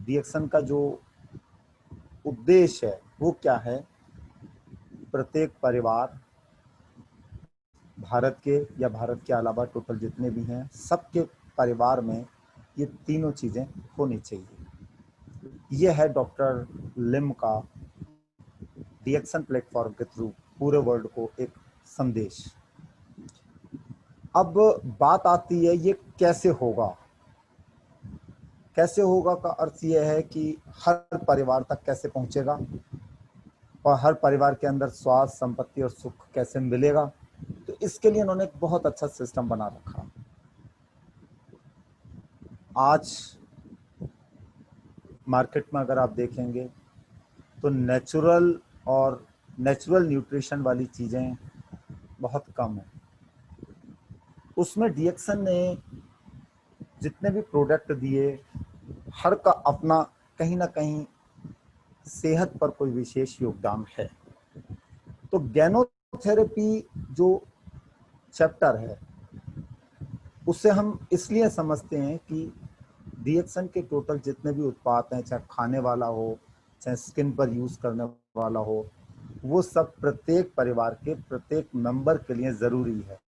डीएक्सन का जो उद्देश्य है वो क्या है, प्रत्येक परिवार, भारत के या भारत के अलावा टोटल जितने भी हैं, सबके परिवार में ये तीनों चीज़ें होनी चाहिए। ये है डॉक्टर लिम का डीएक्सन प्लेटफॉर्म के थ्रू पूरे वर्ल्ड को एक संदेश। अब बात आती है ये कैसे होगा। कैसे होगा का अर्थ यह है कि हर परिवार तक कैसे पहुंचेगा और हर परिवार के अंदर स्वास्थ्य, संपत्ति और सुख कैसे मिलेगा। तो इसके लिए उन्होंने एक बहुत अच्छा सिस्टम बना रखा। आज मार्केट में अगर आप देखेंगे तो नेचुरल न्यूट्रिशन वाली चीज़ें बहुत कम है। उसमें डीएक्सन ने जितने भी प्रोडक्ट दिए, हर का अपना कहीं ना कहीं सेहत पर कोई विशेष योगदान है। तो गैनोथेरेपी जो चैप्टर है उसे हम इसलिए समझते हैं कि डीएक्सन के टोटल जितने भी उत्पाद हैं, चाहे खाने वाला हो, चाहे स्किन पर यूज करने वाला हो, वो सब प्रत्येक परिवार के प्रत्येक मेंबर के लिए ज़रूरी है।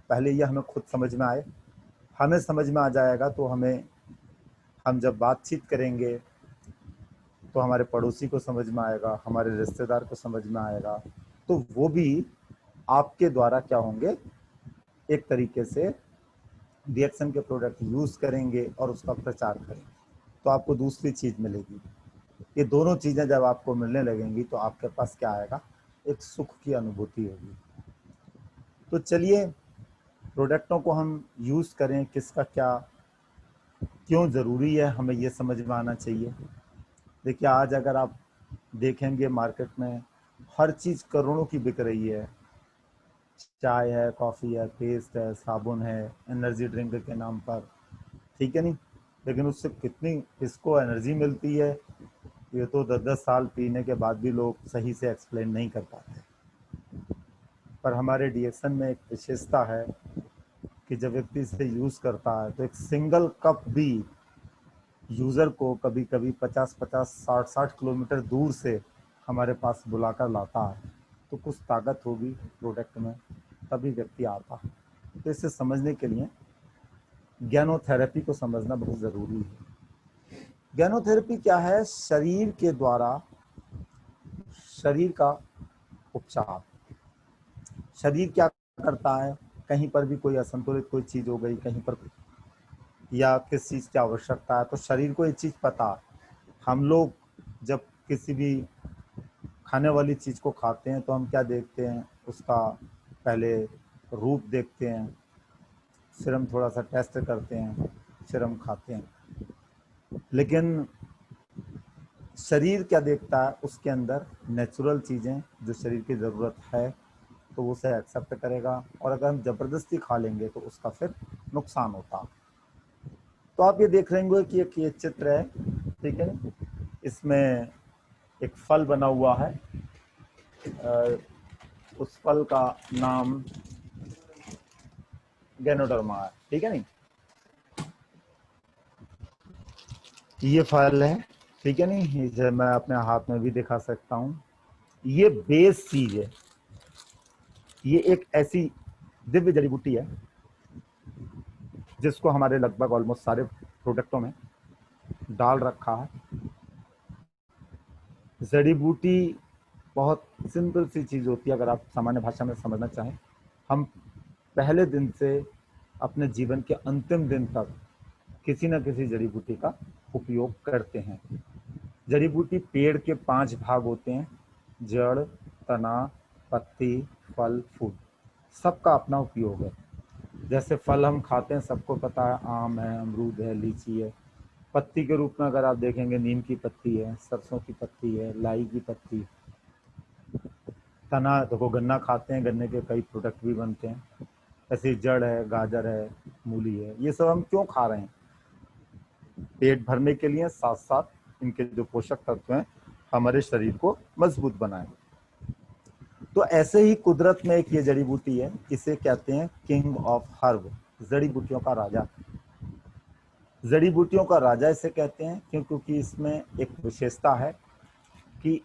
पहले ये हमें खुद समझ में आए, हमें समझ में आ जाएगा तो हम जब बातचीत करेंगे तो हमारे पड़ोसी को समझ में आएगा, हमारे रिश्तेदार को समझ में आएगा, तो वो भी आपके द्वारा क्या होंगे, एक तरीके से डीएक्सन के प्रोडक्ट यूज़ करेंगे और उसका प्रचार करेंगे, तो आपको दूसरी चीज़ मिलेगी। ये दोनों चीज़ें जब आपको मिलने लगेंगी तो आपके पास क्या आएगा, एक सुख की अनुभूति होगी। तो चलिए प्रोडक्टों को हम यूज़ करें, किसका क्या क्यों ज़रूरी है, हमें ये समझ में आना चाहिए। देखिए आज अगर आप देखेंगे मार्केट में हर चीज़ करोड़ों की बिक रही है। चाय है, कॉफ़ी है, पेस्ट है, साबुन है, एनर्जी ड्रिंक के नाम पर, ठीक है नहीं, लेकिन उससे कितनी किसको एनर्जी मिलती है ये तो 10-10 साल पीने के बाद भी लोग सही से एक्सप्लेन नहीं कर पाते। पर हमारे डीएक्सन में एक विशेषता है कि जब व्यक्ति इसे यूज़ करता है तो एक सिंगल कप भी यूज़र को कभी कभी 50-50, 60-60 किलोमीटर दूर से हमारे पास बुलाकर लाता है। तो कुछ ताकत होगी प्रोडक्ट में, तभी व्यक्ति आता है। तो इसे समझने के लिए गैनोथेरेपी को समझना बहुत ज़रूरी है। गैनोथेरेपी क्या है, शरीर के द्वारा शरीर का उपचार। शरीर क्या करता है, कहीं पर भी कोई असंतुलित कोई चीज़ हो गई, कहीं पर या किस चीज़ की आवश्यकता है, तो शरीर को ये चीज़ पता है। हम लोग जब किसी भी खाने वाली चीज़ को खाते हैं तो हम क्या देखते हैं, उसका पहले रूप देखते हैं, फिर हम थोड़ा सा टेस्ट करते हैं, फिर हम खाते हैं। लेकिन शरीर क्या देखता है, उसके अंदर नेचुरल चीज़ें जो शरीर की ज़रूरत है तो वो उसे एक्सेप्ट करेगा, और अगर हम ज़बरदस्ती खा लेंगे तो उसका फिर नुकसान होता। तो आप ये देख रहे होंगे कि एक ये चित्र है, ठीक है, इसमें एक फल बना हुआ है, उस फल का नाम गैनोडर्मा है, ठीक है नहीं, ये फल है, ठीक है नहीं, इसे मैं अपने हाथ में भी दिखा सकता हूँ। ये बेस चीज है, ये एक ऐसी दिव्य जड़ी बूटी है जिसको हमारे लगभग ऑलमोस्ट सारे प्रोडक्टों में डाल रखा है। जड़ी बूटी बहुत सिंपल सी चीज़ होती है, अगर आप सामान्य भाषा में समझना चाहें। हम पहले दिन से अपने जीवन के अंतिम दिन तक किसी न किसी जड़ी बूटी का उपयोग करते हैं। जड़ी बूटी पेड़ के 5 भाग होते हैं, जड़, तना, पत्ती, फल, फूल, सबका अपना उपयोग है। जैसे फल हम खाते हैं, सबको पता है, आम है, अमरूद है, लीची है। पत्ती के रूप में अगर आप देखेंगे, नीम की पत्ती है, सरसों की पत्ती है, लाई की पत्ती। तना देखो, गन्ना खाते हैं, गन्ने के कई प्रोडक्ट भी बनते हैं। ऐसे जड़ है, गाजर है, मूली है, ये सब हम क्यों खा रहे हैं, पेट भरने के लिए, साथ साथ इनके जो पोषक तत्व हैं हमारे शरीर को मजबूत बनाए। तो ऐसे ही कुदरत में एक ये जड़ी बूटी है, इसे कहते हैं किंग ऑफ हर्ब, जड़ी बूटियों का राजा। जड़ी बूटियों का राजा इसे कहते हैं क्योंकि इसमें एक विशेषता है कि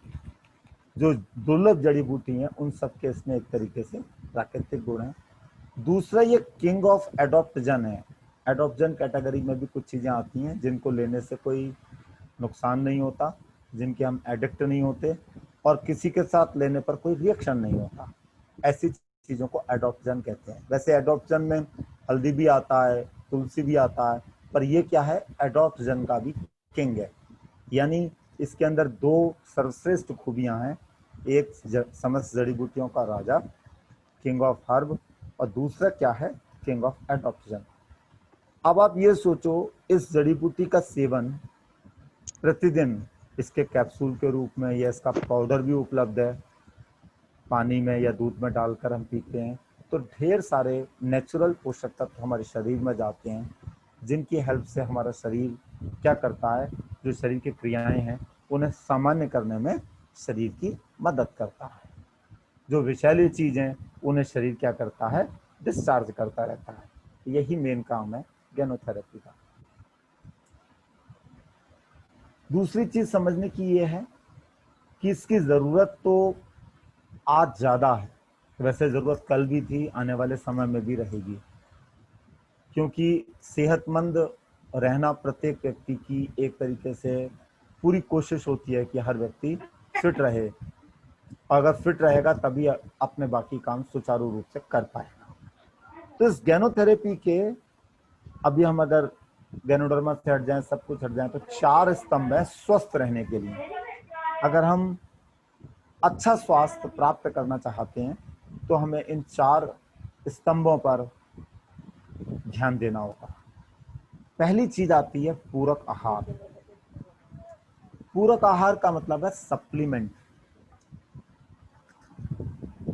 जो दुर्लभ जड़ी बूटी हैं उन सब के इसमें एक तरीके से प्राकृतिक गुण हैं। दूसरा, ये किंग ऑफ एडॉप्टजन है। एडॉप्टजन कैटेगरी में भी कुछ चीज़ें आती हैं जिनको लेने से कोई नुकसान नहीं होता, जिनके हम एडिक्ट नहीं होते और किसी के साथ लेने पर कोई रिएक्शन नहीं होता, ऐसी चीज़ों को एडॉप्टजन कहते हैं। वैसे एडॉप्टजन में हल्दी भी आता है, तुलसी भी आता है, पर ये क्या है, एडॉप्टजन का भी किंग है। यानी इसके अंदर दो सर्वश्रेष्ठ खूबियां हैं, एक समस्त जड़ी बूटियों का राजा किंग ऑफ हर्ब और दूसरा क्या है, किंग ऑफ एडॉप्टजन। अब आप ये सोचो, इस जड़ी बूटी का सेवन प्रतिदिन इसके कैप्सूल के रूप में या इसका पाउडर भी उपलब्ध है, पानी में या दूध में डालकर हम पीते हैं, तो ढेर सारे नेचुरल पोषक तत्व हमारे शरीर में जाते हैं, जिनकी हेल्प से हमारा शरीर क्या करता है, जो शरीर की क्रियाएं हैं उन्हें सामान्य करने में शरीर की मदद करता है। जो विषैली चीज़ें उन्हें शरीर क्या करता है, डिस्चार्ज करता रहता है। यही मेन काम है गेनोथेरेपी का। दूसरी चीज समझने की ये है कि इसकी ज़रूरत तो आज ज़्यादा है, वैसे ज़रूरत कल भी थी, आने वाले समय में भी रहेगी, क्योंकि सेहतमंद रहना प्रत्येक व्यक्ति की एक तरीके से पूरी कोशिश होती है कि हर व्यक्ति फिट रहे। अगर फिट रहेगा तभी अपने बाकी काम सुचारू रूप से कर पाएगा। तो इस गेनोथेरेपी के, अभी हम अगर गैनोडर्मा से हट जाएं, सब कुछ हट जाएं, तो 4 स्तंभ है स्वस्थ रहने के लिए। अगर हम अच्छा स्वास्थ्य प्राप्त करना चाहते हैं तो हमें इन 4 स्तंभों पर ध्यान देना होगा। पहली चीज आती है पूरक आहार। पूरक आहार का मतलब है सप्लीमेंट।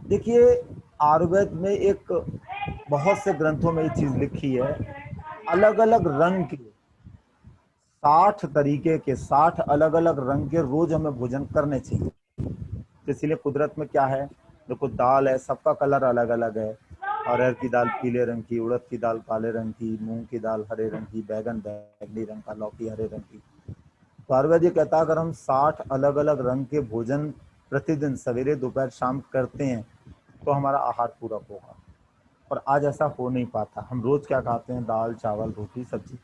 देखिए, आयुर्वेद में एक बहुत से ग्रंथों में ये चीज लिखी है, अलग अलग रंग के 60 तरीके के 60 अलग अलग रंग के रोज हमें भोजन करने चाहिए। इसीलिए कुदरत में क्या है, देखो दाल है, सबका कलर अलग अलग है। अरहर की दाल पीले रंग की, उड़द की दाल काले रंग की, मूंग की दाल हरे रंग की, बैगन बैंगनी रंग का, लौकी हरे रंग की। तो आयुर्वेद ये कहता है अगर हम 60 अलग अलग रंग के भोजन प्रतिदिन सवेरे दोपहर शाम करते हैं तो हमारा आहार पूरक होगा। और आज ऐसा हो नहीं पाता। हम रोज क्या खाते हैं, दाल चावल रोटी सब्जी,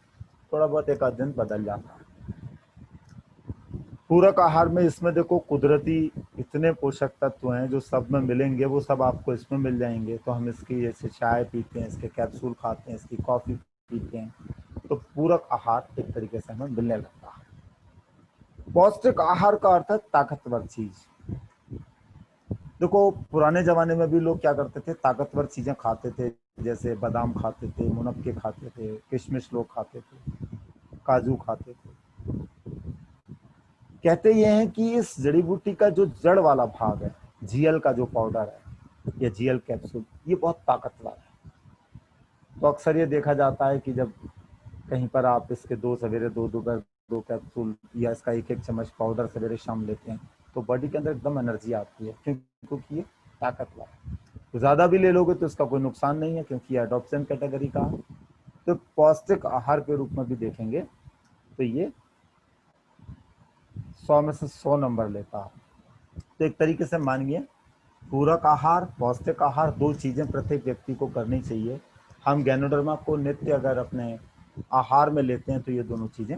थोड़ा बहुत एक आध दिन बदल जाता है। पूरक आहार में इसमें देखो कुदरती इतने पोषक तत्व हैं जो सब में मिलेंगे, वो सब आपको इसमें मिल जाएंगे। तो हम इसकी जैसे चाय पीते हैं, इसके कैप्सूल खाते हैं, इसकी कॉफ़ी पीते हैं, तो पूरक आहार एक तरीके से हमें मिलने लगता है। पौष्टिक आहार का अर्थ है ताकतवर चीज। देखो पुराने जमाने में भी लोग क्या करते थे, ताकतवर चीजें खाते थे, जैसे बादाम खाते थे, मुनक्के खाते थे, किशमिश लोग खाते थे, काजू खाते थे। कहते ये हैं कि इस जड़ी बूटी का जो जड़ वाला भाग है, जीएल का जो पाउडर है या जीएल कैप्सूल, ये बहुत ताकतवर है। तो अक्सर ये देखा जाता है कि जब कहीं पर आप इसके 2 सवेरे 2 दोपहर 2 कैप्सूल या इसका एक एक चम्मच पाउडर सवेरे शाम लेते हैं तो बॉडी के अंदर एकदम एनर्जी आती है, क्योंकि ये ताकतवर है। तो ज़्यादा भी ले लोगे तो इसका कोई नुकसान नहीं है, क्योंकि ये एडॉप्शन कैटेगरी का है। तो पौष्टिक आहार के रूप में भी देखेंगे तो ये 100 में से 100 नंबर लेता है। तो एक तरीके से मानिए पूरक आहार, पौष्टिक आहार, 2 चीज़ें प्रत्येक व्यक्ति को करनी चाहिए। हम गैनोडर्मा को नित्य अगर अपने आहार में लेते हैं तो ये दोनों चीज़ें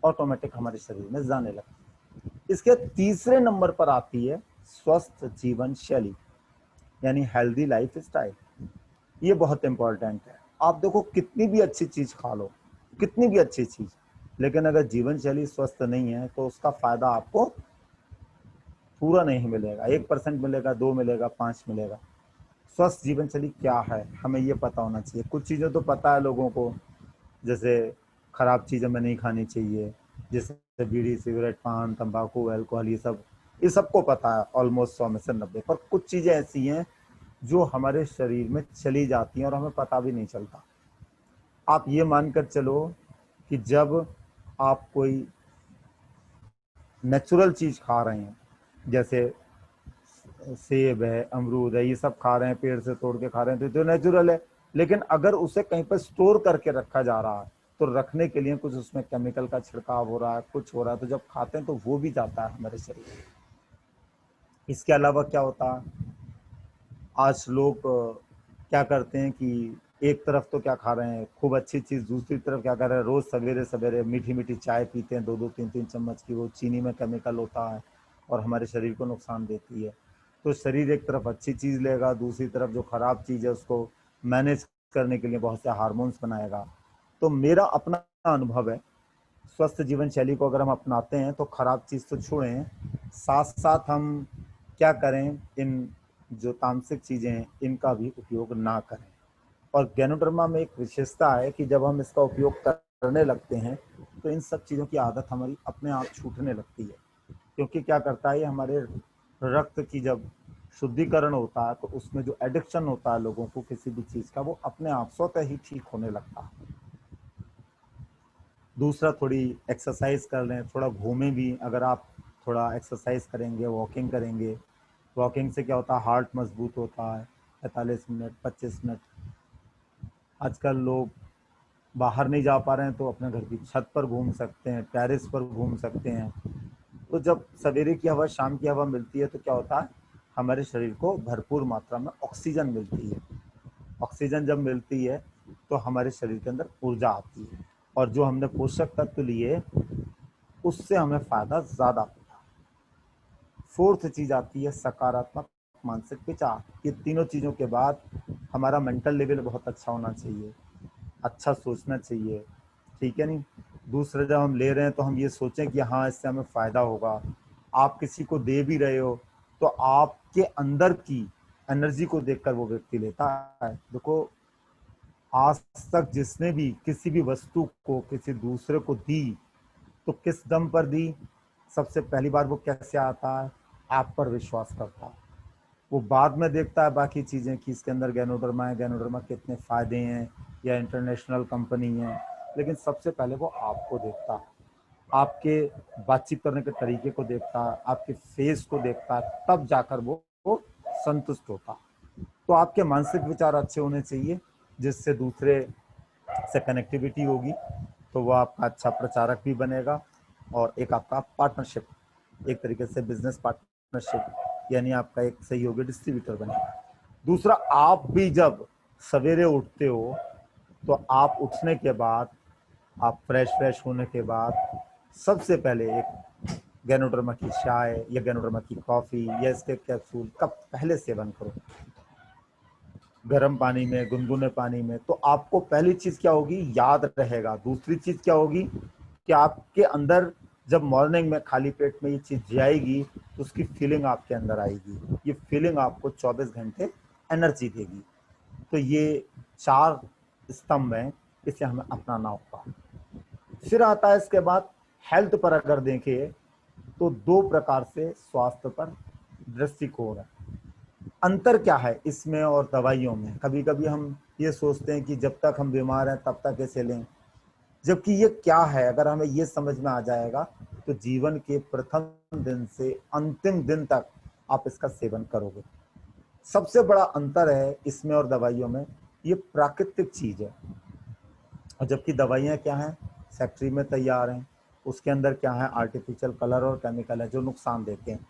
ऑटोमेटिक हमारे शरीर में जाने लगती है। इसके तीसरे नंबर पर आती है स्वस्थ जीवन शैली, यानी हेल्दी लाइफ स्टाइल। ये बहुत इंपॉर्टेंट है। आप देखो कितनी भी अच्छी चीज खा लो, कितनी भी अच्छी चीज, लेकिन अगर जीवन शैली स्वस्थ नहीं है तो उसका फायदा आपको पूरा नहीं मिलेगा। 1% मिलेगा, 2 मिलेगा, 5 मिलेगा। स्वस्थ जीवन शैली क्या है, हमें ये पता होना चाहिए। कुछ चीज़ें तो पता है लोगों को, जैसे खराब चीज़ें हमें नहीं खानी चाहिए, जैसे बीड़ी सिगरेट पान तंबाकू अल्कोहल, ये सबको पता है ऑलमोस्ट 100 में से 90। पर कुछ चीज़ें ऐसी हैं जो हमारे शरीर में चली जाती हैं और हमें पता भी नहीं चलता। आप ये मानकर चलो कि जब आप कोई नेचुरल चीज़ खा रहे हैं, जैसे सेब है, अमरूद है, ये सब खा रहे हैं, पेड़ से तोड़ के खा रहे हैं, तो नेचुरल है। लेकिन अगर उसे कहीं पर स्टोर करके रखा जा रहा है तो रखने के लिए कुछ उसमें केमिकल का छिड़काव हो रहा है, कुछ हो रहा है, तो जब खाते हैं तो वो भी जाता है हमारे शरीर में। इसके अलावा क्या होता है, आज लोग क्या करते हैं कि एक तरफ तो क्या खा रहे हैं खूब अच्छी चीज़, दूसरी तरफ क्या कर रहे हैं, रोज़ सवेरे सवेरे मीठी मीठी चाय पीते हैं 2-2 3-3 चम्मच की, वो चीनी में केमिकल होता है और हमारे शरीर को नुकसान देती है। तो शरीर एक तरफ अच्छी चीज़ लेगा, दूसरी तरफ जो खराब चीज़ है उसको मैनेज करने के लिए बहुत से हार्मोन्स बनाएगा। तो मेरा अपना अनुभव है, स्वस्थ जीवन शैली को अगर हम अपनाते हैं तो खराब चीज़ तो छोड़ें, साथ साथ हम क्या करें, इन जो तामसिक चीज़ें हैं इनका भी उपयोग ना करें। और गैनोडर्मा में एक विशेषता है कि जब हम इसका उपयोग करने लगते हैं तो इन सब चीज़ों की आदत हमारी अपने आप छूटने लगती है, क्योंकि क्या करता है ये हमारे रक्त की जब शुद्धिकरण होता है तो उसमें जो एडिक्शन होता है लोगों को किसी भी चीज़ का, वो अपने आप स्वतः ही ठीक होने लगता है। दूसरा, थोड़ी एक्सरसाइज कर लें, थोड़ा घूमें भी, अगर आप थोड़ा एक्सरसाइज करेंगे, वॉकिंग करेंगे, वॉकिंग से क्या होता है, हार्ट मजबूत होता है। 45 मिनट 25 मिनट, आजकल लोग बाहर नहीं जा पा रहे हैं तो अपने घर की छत पर घूम सकते हैं, टेरेस पर घूम सकते हैं। तो जब सवेरे की हवा शाम की हवा मिलती है तो क्या होता है, हमारे शरीर को भरपूर मात्रा में ऑक्सीजन मिलती है। ऑक्सीजन जब मिलती है तो हमारे शरीर के अंदर ऊर्जा आती है, और जो हमने पोषक तत्व लिए उससे हमें फ़ायदा ज़्यादा होता है। फोर्थ चीज़ आती है सकारात्मक मानसिक विचार। ये तीनों चीज़ों के बाद हमारा मेंटल लेवल बहुत अच्छा होना चाहिए, अच्छा सोचना चाहिए, ठीक है नहीं। दूसरा, जब हम ले रहे हैं तो हम ये सोचें कि हाँ इससे हमें फ़ायदा होगा। आप किसी को दे भी रहे हो तो आपके अंदर की एनर्जी को देखकर वो व्यक्ति लेता है। देखो, आज तक जिसने भी किसी भी वस्तु को किसी दूसरे को दी तो किस दम पर दी, सबसे पहली बार वो कैसे आता है, आप पर विश्वास करता है। वो बाद में देखता है बाकी चीज़ें कि इसके अंदर गैनोडर्मा है, गैनोडर्मा के इतने फ़ायदे हैं या इंटरनेशनल कंपनी है, लेकिन सबसे पहले वो आपको देखता है, आपके बातचीत करने के तरीके को देखता है, आपके फेस को देखता है, तब जाकर वो संतुष्ट होता है। तो आपके मानसिक विचार अच्छे होने चाहिए, जिससे दूसरे से कनेक्टिविटी होगी, तो वो आपका अच्छा प्रचारक भी बनेगा और एक आपका पार्टनरशिप, एक तरीके से बिजनेस पार्टनरशिप, यानी आपका एक सहयोगी डिस्ट्रीब्यूटर बनेगा। दूसरा, आप भी जब सवेरे उठते हो तो आप उठने के बाद, आप फ्रेश होने के बाद सबसे पहले एक गैनोडर्मा की चाय या गैनोडर्मा की कॉफ़ी या इसके कैप्सूल का पहले सेवन करो, गर्म पानी में, गुनगुने पानी में। तो आपको पहली चीज़ क्या होगी, याद रहेगा। दूसरी चीज़ क्या होगी कि आपके अंदर जब मॉर्निंग में खाली पेट में ये चीज़ जाएगी तो उसकी फीलिंग आपके अंदर आएगी, ये फीलिंग आपको 24 घंटे एनर्जी देगी। तो ये 4 स्तंभ हैं, इसे हमें अपनाना होगा। फिर आता है इसके बाद हेल्थ पर अगर देखें तो 2 प्रकार से स्वास्थ्य पर दृष्टिकोण है। अंतर क्या है इसमें और दवाइयों में? कभी कभी हम ये सोचते हैं कि जब तक हम बीमार हैं तब तक इसे लें, जबकि ये क्या है, अगर हमें ये समझ में आ जाएगा तो जीवन के प्रथम दिन से अंतिम दिन तक आप इसका सेवन करोगे। सबसे बड़ा अंतर है इसमें और दवाइयों में, ये प्राकृतिक चीज है, और जबकि दवाइयाँ क्या हैं, फैक्ट्री में तैयार हैं, उसके अंदर क्या है, आर्टिफिशियल कलर और केमिकल है जो नुकसान देते हैं।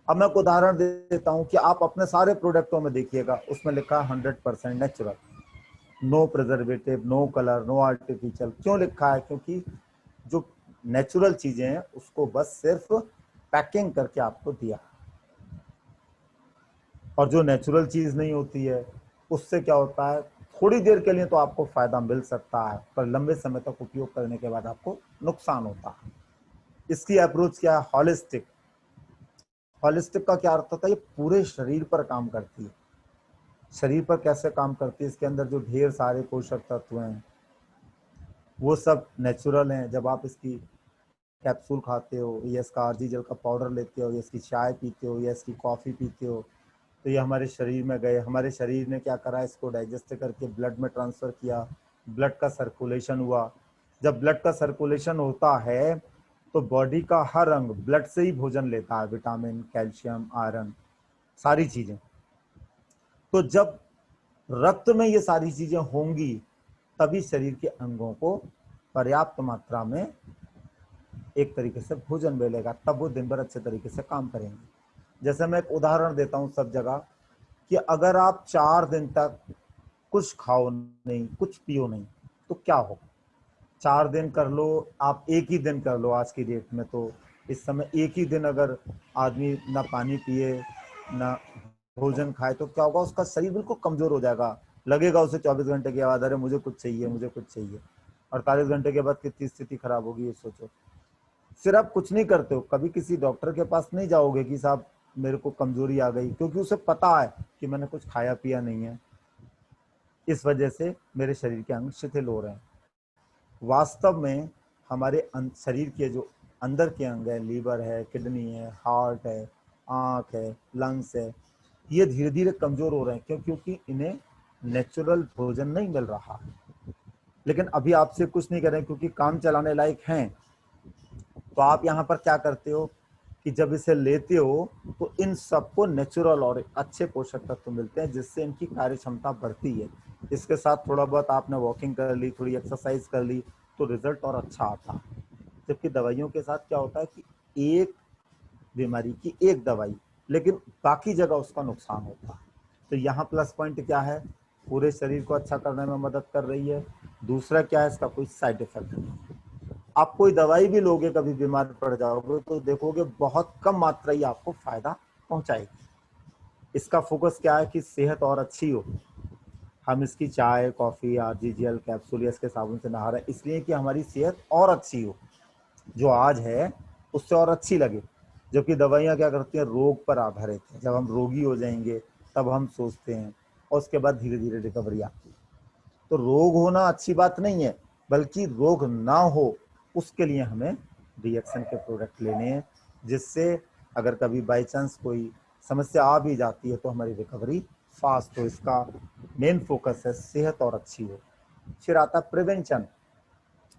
अब मैं एक उदाहरण देता हूँ कि आप अपने सारे प्रोडक्टों में देखिएगा, उसमें लिखा है 100% natural, no preservative, no colour, no artificial. क्यों लिखा है? क्योंकि जो नेचुरल चीजें हैं उसको बस सिर्फ पैकिंग करके आपको दिया, और जो नेचुरल चीज नहीं होती है उससे क्या होता है, थोड़ी देर के लिए तो आपको फायदा मिल सकता है पर लंबे समय तक उपयोग करने के बाद आपको नुकसान होता है। इसकी अप्रोच क्या है, हॉलिस्टिक। हॉलिस्टिक का क्या अर्थ होता है, ये पूरे शरीर पर काम करती है। शरीर पर कैसे काम करती है, इसके अंदर जो ढेर सारे पोषक तत्व हैं वो सब नेचुरल हैं। जब आप इसकी कैप्सूल खाते हो या इसका आरजी जेल का पाउडर लेते हो या इसकी चाय पीते हो या इसकी कॉफ़ी पीते हो, तो ये हमारे शरीर में गए, हमारे शरीर ने क्या करा, इसको डाइजेस्ट करके ब्लड में ट्रांसफ़र किया, ब्लड का सर्कुलेशन हुआ। जब ब्लड का सर्कुलेशन होता है तो बॉडी का हर अंग ब्लड से ही भोजन लेता है, विटामिन, कैल्शियम, आयरन, सारी चीज़ें। तो जब रक्त में ये सारी चीज़ें होंगी तभी शरीर के अंगों को पर्याप्त मात्रा में एक तरीके से भोजन मिलेगा, तब वो दिन भर अच्छे तरीके से काम करेंगे। जैसे मैं एक उदाहरण देता हूँ सब जगह कि अगर आप 4 दिन तक कुछ खाओ नहीं, कुछ पियो नहीं, तो क्या हो? 4 दिन कर लो, आप एक ही दिन कर लो आज की डेट में, तो इस समय एक ही दिन अगर आदमी ना पानी पिए ना भोजन खाए तो क्या होगा? उसका शरीर बिल्कुल कमजोर हो जाएगा। लगेगा उसे 24 घंटे के बाद, अरे मुझे कुछ चाहिए, मुझे कुछ चाहिए। 48 घंटे के बाद कितनी स्थिति खराब होगी ये सोचो। फिर आप कुछ नहीं करते हो, कभी किसी डॉक्टर के पास नहीं जाओगे कि साहब मेरे को कमजोरी आ गई, क्योंकि उसे पता है कि मैंने कुछ खाया पिया नहीं है, इस वजह से मेरे शरीर के अंग शिथिल हो रहे हैं। वास्तव में हमारे शरीर के जो अंदर के अंग है, लीवर है, किडनी है, हार्ट है, आँख है, लंग्स है, ये धीरे धीरे कमजोर हो रहे हैं। क्यों? क्योंकि इन्हें नेचुरल भोजन नहीं मिल रहा। लेकिन अभी आपसे कुछ नहीं कर रहे क्योंकि काम चलाने लायक हैं, तो आप यहाँ पर क्या करते हो कि जब इसे लेते हो तो इन सबको नेचुरल और अच्छे पोषक तत्व मिलते हैं, जिससे इनकी कार्य क्षमता बढ़ती है। इसके साथ थोड़ा बहुत आपने वॉकिंग कर ली, थोड़ी एक्सरसाइज कर ली, तो रिजल्ट और अच्छा आता है। जबकि दवाइयों के साथ क्या होता है कि एक बीमारी की एक दवाई, लेकिन बाकी जगह उसका नुकसान होता है। तो यहाँ प्लस पॉइंट क्या है? पूरे शरीर को अच्छा करने में मदद कर रही है। दूसरा क्या है? इसका कोई साइड इफेक्ट नहीं। आप कोई दवाई भी लोगे, कभी बीमार पड़ जाओगे तो देखोगे बहुत कम मात्रा ही आपको फायदा पहुंचाएगी। इसका फोकस क्या है कि सेहत और अच्छी हो। हम इसकी चाय, कॉफी, आरजीजीएल कैप्सूल या इसके साबुन से नहा रहे हैं इसलिए कि हमारी सेहत और अच्छी हो, जो आज है उससे और अच्छी लगे। जबकि दवाइयाँ क्या करती हैं? रोग पर आधारित है। जब हम रोगी हो जाएंगे तब हम सोचते हैं, और उसके बाद धीरे धीरे रिकवरी आती है। तो रोग होना अच्छी बात नहीं है, बल्कि रोग ना हो उसके लिए हमें रिएक्शन के प्रोडक्ट लेने हैं, जिससे अगर कभी बाई चांस कोई समस्या आ भी जाती है तो हमारी रिकवरी फास्ट हो। इसका मेन फोकस है सेहत और अच्छी हो। फिर आता है प्रिवेंशन।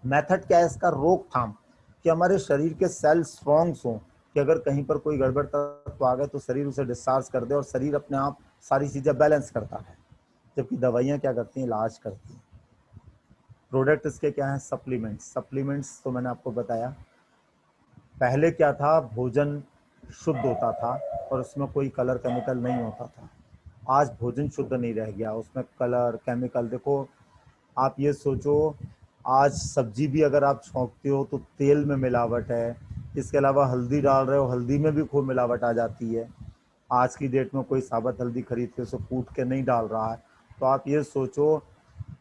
मेथड क्या है इसका? रोकथाम, कि हमारे शरीर के सेल स्ट्रॉन्ग हों, कि अगर कहीं पर कोई गड़बड़ तत्व आ गए तो शरीर उसे डिस्चार्ज कर दे और शरीर अपने आप सारी चीजें बैलेंस करता है। जबकि दवाइयाँ क्या करती हैं? इलाज करती हैं। प्रोडक्ट इसके क्या हैं? सप्लीमेंट्स। सप्लीमेंट्स तो मैंने आपको बताया। पहले क्या था? भोजन शुद्ध होता था और उसमें कोई कलर केमिकल नहीं होता था। आज भोजन शुद्ध नहीं रह गया, उसमें कलर केमिकल। देखो आप ये सोचो, आज सब्जी भी अगर आप छौंकते हो तो तेल में मिलावट है। इसके अलावा हल्दी डाल रहे हो, हल्दी में भी खूब मिलावट आ जाती है। आज की डेट में कोई साबुत हल्दी खरीद के उसे कूट के नहीं डाल रहा है। तो आप ये सोचो,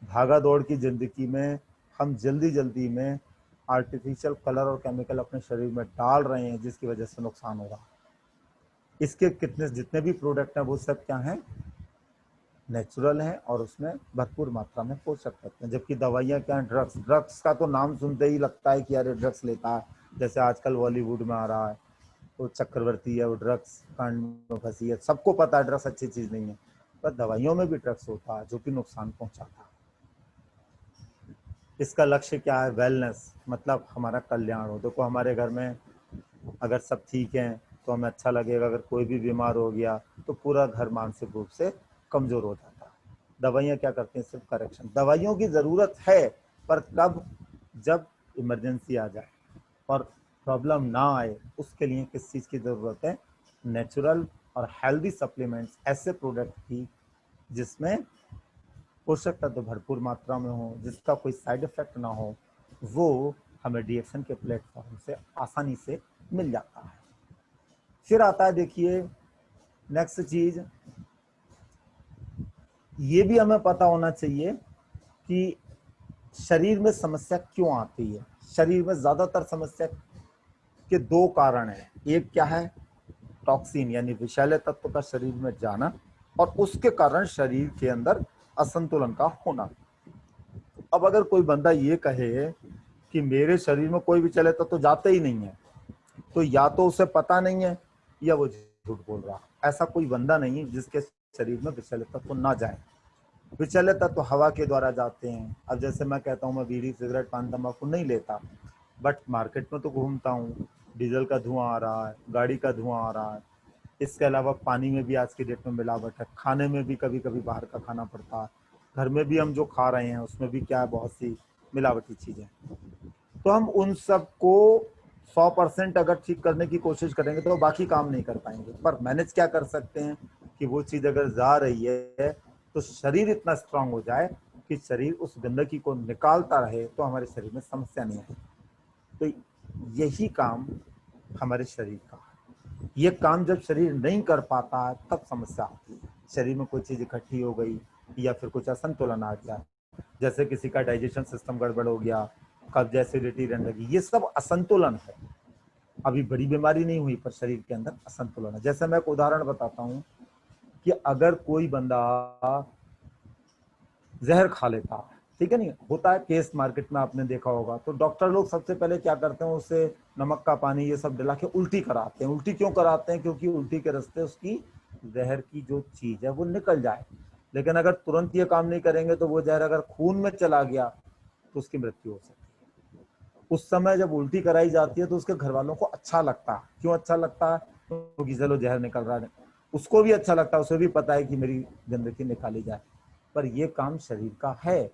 भागा दौड़ की ज़िंदगी में हम जल्दी जल्दी में आर्टिफिशियल कलर और केमिकल अपने शरीर में डाल रहे हैं, जिसकी वजह से नुकसान हो रहा है। इसके कितने जितने भी प्रोडक्ट हैं वो सब क्या हैं? नेचुरल हैं और उसमें भरपूर मात्रा में पोषक तत्व हैं। जबकि दवाइयाँ क्या हैं? ड्रग्स। ड्रग्स का तो नाम सुनते ही लगता है कि अरे ड्रग्स लेता है। जैसे आजकल बॉलीवुड में आ रहा है वो चक्रवर्ती है, वो ड्रग्स कांड में फंसी है। सबको पता है ड्रग्स अच्छी चीज़ नहीं है, पर दवाइयों में भी ड्रग्स होता है जो कि नुकसान पहुंचाता है। इसका लक्ष्य क्या है? वेलनेस, मतलब हमारा कल्याण हो। देखो हमारे घर में अगर सब ठीक हैं तो हमें अच्छा लगेगा, अगर कोई भी बीमार हो गया तो पूरा घर मानसिक रूप से कमज़ोर हो जाता है। दवाइयाँ क्या करती हैं? सिर्फ करेक्शन। दवाइयों की ज़रूरत है, पर कब? जब इमरजेंसी आ जाए और प्रॉब्लम ना आए, उसके लिए किस चीज़ की ज़रूरत है? नेचुरल और हेल्दी सप्लीमेंट्स, ऐसे प्रोडक्ट की जिसमें पोषक तत्व भरपूर मात्रा में हो, जिसका कोई साइड इफेक्ट ना हो, वो हमें डीएक्शन के प्लेटफॉर्म से आसानी से मिल जाता है। फिर आता है, देखिए नेक्स्ट चीज, ये भी हमें पता होना चाहिए कि शरीर में समस्या क्यों आती है। शरीर में ज्यादातर समस्या के दो कारण हैं। एक क्या है? टॉक्सिन यानी विषैले तत्व का शरीर में जाना, और उसके कारण शरीर के अंदर असंतुलन का होना। अब अगर कोई बंदा ये कहे कि मेरे शरीर में कोई विषैले तत्व तो जाते ही नहीं है, तो या तो उसे पता नहीं है या वो झूठ बोल रहा है। ऐसा कोई बंदा नहीं जिसके शरीर में विषैले तत्व ना जाए। विषैले तत्व हवा के द्वारा जाते हैं। अब जैसे मैं कहता हूँ मैं बीड़ी, सिगरेट, पान, तंबाकू नहीं लेता, बट मार्केट में तो घूमता हूँ, डीजल का धुआं आ रहा है, गाड़ी का धुआं आ रहा है। इसके अलावा पानी में भी आज की डेट में मिलावट है, खाने में भी कभी कभी बाहर का खाना पड़ता है, घर में भी हम जो खा रहे हैं उसमें भी क्या है? बहुत सी मिलावटी चीजें। तो हम उन सब को 100% अगर ठीक करने की कोशिश करेंगे तो बाकी काम नहीं कर पाएंगे। पर मैनेज क्या कर सकते हैं कि वो चीज अगर जा रही है तो शरीर इतना स्ट्रांग हो जाए कि शरीर उस गंदगी को निकालता रहे, तो हमारे शरीर में समस्या नहीं आए। तो यही काम हमारे शरीर का है। ये काम जब शरीर नहीं कर पाता है तब समस्या आती है। शरीर में कोई चीज इकट्ठी हो गई या फिर कुछ असंतुलन आ गया, जैसे किसी का डाइजेशन सिस्टम गड़बड़ हो गया, कब्ज, एसिडिटी रहने लगी, ये सब असंतुलन है। अभी बड़ी बीमारी नहीं हुई पर शरीर के अंदर असंतुलन है। जैसे मैं एक उदाहरण बताता हूँ कि अगर कोई बंदा जहर खा लेता है, ठीक है, नहीं होता है केस मार्केट में आपने देखा होगा, तो डॉक्टर लोग सबसे पहले क्या करते हैं, उसे नमक का पानी ये सब दिला के उल्टी कराते हैं। उल्टी क्यों कराते हैं? क्योंकि उल्टी के रास्ते उसकी जहर की जो चीज है वो निकल जाए। लेकिन अगर तुरंत ये काम नहीं करेंगे तो वो जहर अगर खून में चला गया तो उसकी मृत्यु हो सकती है। उस समय जब उल्टी कराई जाती है तो उसके घर वालों को अच्छा लगता है। क्यों अच्छा लगता है? क्योंकि चलो जहर निकल रहा है, उसको भी अच्छा लगता है, उसे भी पता है कि मेरी गंदगी निकाली जाए। पर यह काम शरीर का है।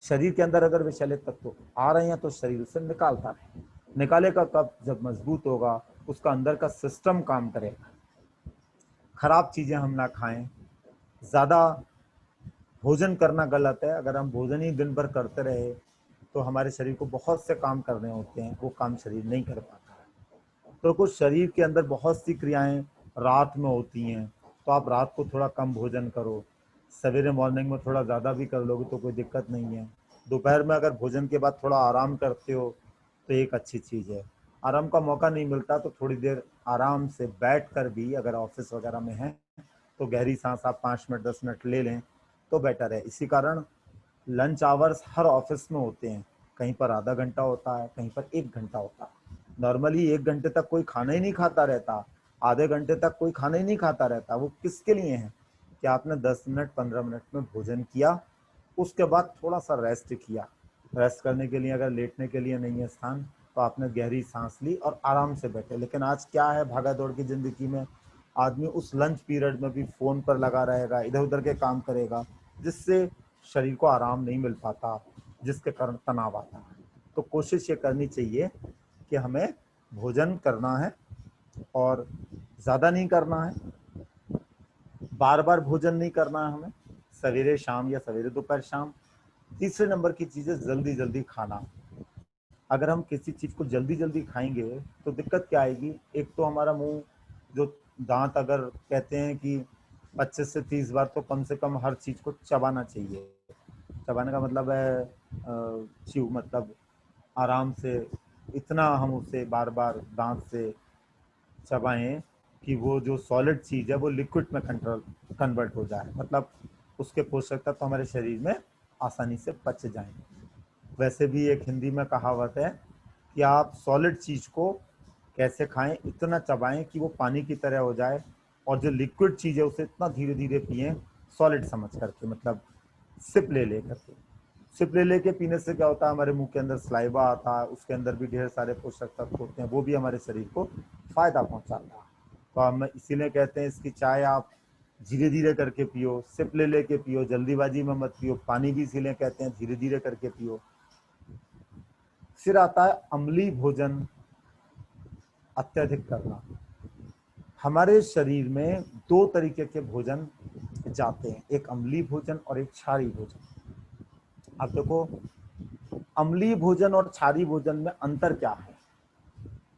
शरीर के अंदर अगर विषैले तत्व आ रहे हैं तो शरीर उसे निकालता है। निकालेगा कब? जब मजबूत होगा, उसका अंदर का सिस्टम काम करेगा। खराब चीजें हम ना खाएं, ज्यादा भोजन करना गलत है। अगर हम भोजन ही दिन भर करते रहे तो हमारे शरीर को बहुत से काम करने होते हैं, वो काम शरीर नहीं कर पाता है। तो कुछ शरीर के अंदर बहुत सी क्रियाएं रात में होती हैं, तो आप रात को थोड़ा कम भोजन करो। सवेरे मॉर्निंग में थोड़ा ज़्यादा भी कर लोगे तो कोई दिक्कत नहीं है। दोपहर में अगर भोजन के बाद थोड़ा आराम करते हो तो एक अच्छी चीज़ है। आराम का मौका नहीं मिलता तो थोड़ी देर आराम से बैठ कर भी, अगर ऑफिस वगैरह में है तो गहरी सांस आप 5 मिनट 10 मिनट ले लें तो बेटर है। इसी कारण लंच आवर्स हर ऑफिस में होते हैं। कहीं पर आधा घंटा होता है, कहीं पर 1 घंटा होता है। नॉर्मली 1 घंटे तक कोई खाना ही नहीं खाता रहता, आधे घंटे तक कोई खाना ही नहीं खाता रहता। वो किसके लिए है कि आपने 10 मिनट 15 मिनट में भोजन किया, उसके बाद थोड़ा सा रेस्ट किया। रेस्ट करने के लिए अगर लेटने के लिए नहीं है स्थान तो आपने गहरी सांस ली और आराम से बैठे। लेकिन आज क्या है, भागा दौड़ की जिंदगी में आदमी उस लंच पीरियड में भी फोन पर लगा रहेगा, इधर उधर के काम करेगा, जिससे शरीर को आराम नहीं मिल पाता, जिसके कारण तनाव आता है। तो कोशिश ये करनी चाहिए कि हमें भोजन करना है और ज़्यादा नहीं करना है, बार बार भोजन नहीं करना है हमें, सवेरे शाम या सवेरे दोपहर शाम। तीसरे नंबर की चीज़ है जल्दी जल्दी खाना। अगर हम किसी चीज़ को जल्दी जल्दी खाएंगे तो दिक्कत क्या आएगी? एक तो हमारा मुंह, जो दांत, अगर कहते हैं कि 25 से 30 बार तो कम से कम हर चीज़ को चबाना चाहिए। चबाने का मतलब है च्यू, मतलब आराम से, इतना हम उसे बार बार दांत से चबाएं कि वो जो सॉलिड चीज़ है वो लिक्विड में कन्वर्ट हो जाए, मतलब उसके पोषक तत्व हमारे शरीर में आसानी से पच जाएं। वैसे भी एक हिंदी में कहावत है कि आप सॉलिड चीज़ को कैसे खाएं, इतना चबाएं कि वो पानी की तरह हो जाए, और जो लिक्विड चीज़ है उसे इतना धीरे धीरे पिएं, सॉलिड समझ करके, मतलब सिप ले ले करके। सिप ले लेके पीने से क्या होता है, हमारे मुंह के अंदर सलाइवा आता है, उसके अंदर भी ढेर सारे पोषक तत्व होते हैं, वो भी हमारे शरीर को फायदा पहुंचाता है। तो हम इसीलिए कहते हैं इसकी चाय आप धीरे धीरे करके पियो, सिप ले लेके पियो, जल्दीबाजी में मत पियो। पानी भी इसीलिए कहते हैं धीरे धीरे करके पियो। फिर आता है अम्लीय भोजन अत्यधिक करना। हमारे शरीर में दो तरीके के भोजन जाते हैं, एक अम्लीय भोजन और एक क्षारीय भोजन। अब देखो, अम्लीय भोजन और क्षारीय भोजन में अंतर क्या है?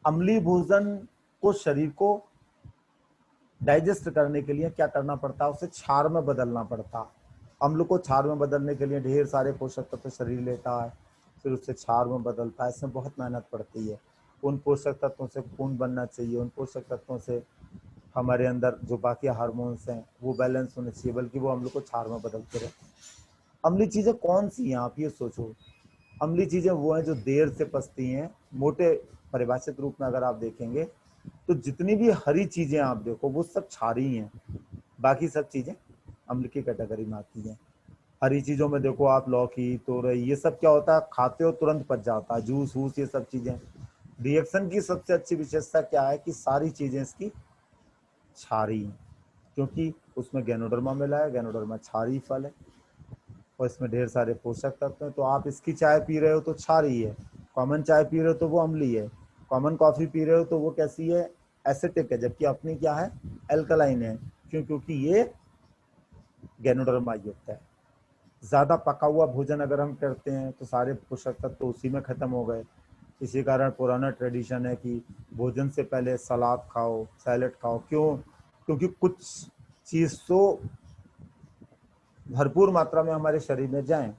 अम्लीय भोजन को शरीर को डाइजेस्ट करने के लिए क्या करना पड़ता है, उसे क्षार में बदलना पड़ता है। अम्ल को क्षार में बदलने के लिए ढेर सारे पोषक तत्व शरीर लेता है, फिर उससे क्षार में बदलता है। इसमें बहुत मेहनत पड़ती है। उन पोषक तत्वों से खून बनना चाहिए, उन पोषक तत्वों से हमारे अंदर जो बाकी हार्मोन्स हैं वो बैलेंस होने चाहिए, बल्कि वो अम्ल को क्षार में बदलते रहते हैं। अम्लीय चीज़ें कौन सी हैं, आप ये सोचो। अम्लीय चीज़ें वो हैं जो देर से पचती हैं। मोटे परिभाषित रूप में अगर आप देखेंगे तो जितनी भी हरी चीज़ें आप देखो वो सब क्षारीय हैं, बाकी सब चीज़ें अम्ल की कैटेगरी में आती हैं। हरी चीज़ों में देखो आप, लौकी, तोरई, ये सब क्या होता है, खाते हो तुरंत पच जाता है। जूस वूस ये सब चीज़ें। रिएक्शन की सबसे अच्छी विशेषता क्या है कि सारी चीज़ें इसकी क्षारीय हैं, क्योंकि उसमें गैनोडर्मा मिला है। गैनोडर्मा क्षारीय फल है। और इसमें ढेर सारे पोषक तत्व हैं। तो आप इसकी चाय पी रहे हो तो क्षारीय है, कॉमन चाय पी रहे हो तो वो अम्लीय है, कॉमन कॉफी पी रहे हो तो वो कैसी है, एसिटिक है, जबकि अपनी क्या है, एल्कलाइन है। क्यों? क्योंकि ये गैनोडर्मा युक्त है। ज्यादा पका हुआ भोजन अगर हम करते हैं तो सारे पोषक तत्व तो उसी में खत्म हो गए। इसी कारण पुराना ट्रेडिशन है कि भोजन से पहले सलाद खाओ, सैलेड खाओ। क्यों? क्योंकि कुछ चीज तो भरपूर मात्रा में हमारे शरीर में जाए।